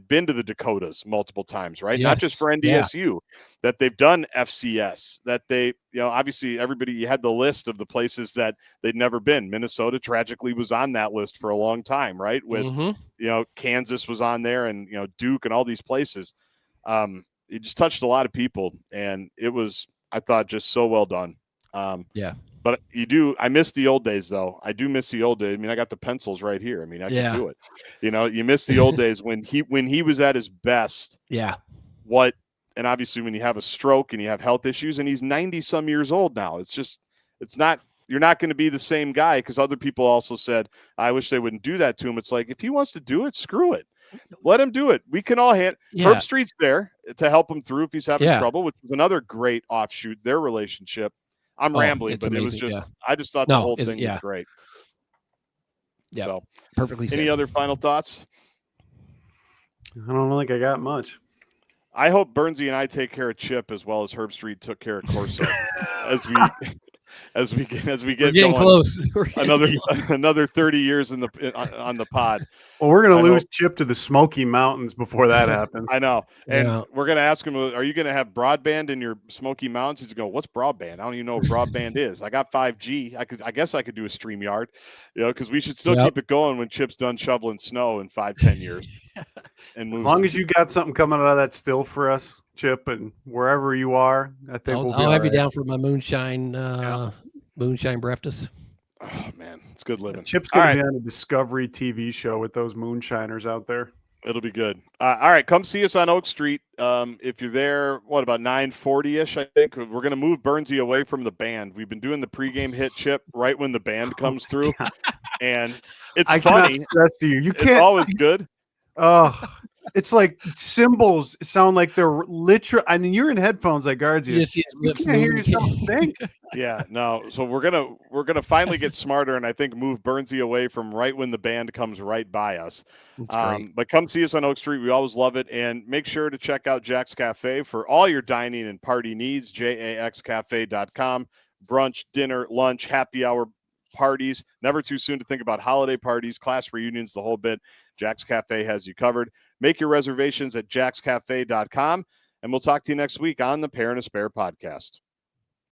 been to the Dakotas multiple times, right? Yes. Not just for NDSU, that they've done FCS, that they, obviously everybody, you had the list of the places that they'd never been. Minnesota tragically was on that list for a long time, right? With, Kansas was on there, and, Duke and all these places. It just touched a lot of people, and it was, I thought, just so well done. But I miss the old days, though. I do miss the old days. I mean, I got the pencils right here. I mean, I can do it. You miss the old days when he was at his best. Yeah. And obviously when you have a stroke and you have health issues, and he's 90 some years old now, you're not going to be the same guy, because other people also said, I wish they wouldn't do that to him. It's like, if he wants to do it, screw it. Let him do it. We can all Herb Street's there to help him through if he's having trouble, which was another great offshoot, their relationship. I'm rambling, but amazing. It was just, I just thought the whole thing was great. Yeah. So, perfectly said. Any other final thoughts? I don't think I got much. I hope Burnsy and I take care of Chip as well as Herb Street took care of Corso as we get We're getting going. Close. Another 30 years on the pod. Well, we're going to lose Chip to the Smoky Mountains before that happens. I know. And we're going to ask him, are you going to have broadband in your Smoky Mountains? He's going to go, what's broadband? I don't even know what broadband is. I got 5G. I guess I could do a StreamYard, because we should still keep it going when Chip's done shoveling snow in 5-10 years. And as long as you got something coming out of that still for us, Chip, and wherever you are, I think I'll have you down for my moonshine breakfast. Oh man, it's good living. Chip's gonna be on a Discovery TV show with those moonshiners out there. It'll be good. All right, come see us on Oak Street. If you're there, about 9:40ish, I think. We're gonna move Burnsy away from the band. We've been doing the pregame hit, Chip, right when the band comes through, and it's funny. You can't. It's always good. Oh, it's like cymbals sound like they're literal. I mean, you're in headphones like guards. You can't hear yourself think. Yeah, no. So we're gonna finally get smarter, and I think move Burnsy away from right when the band comes right by us. But come see us on Oak Street. We always love it, and make sure to check out Jax Cafe for all your dining and party needs. JAXCafe.com. Brunch, dinner, lunch, happy hour, parties. Never too soon to think about holiday parties, class reunions, the whole bit. Jax Cafe has you covered. Make your reservations at jaxcafe.com, and we'll talk to you next week on the Pair and a Spare podcast.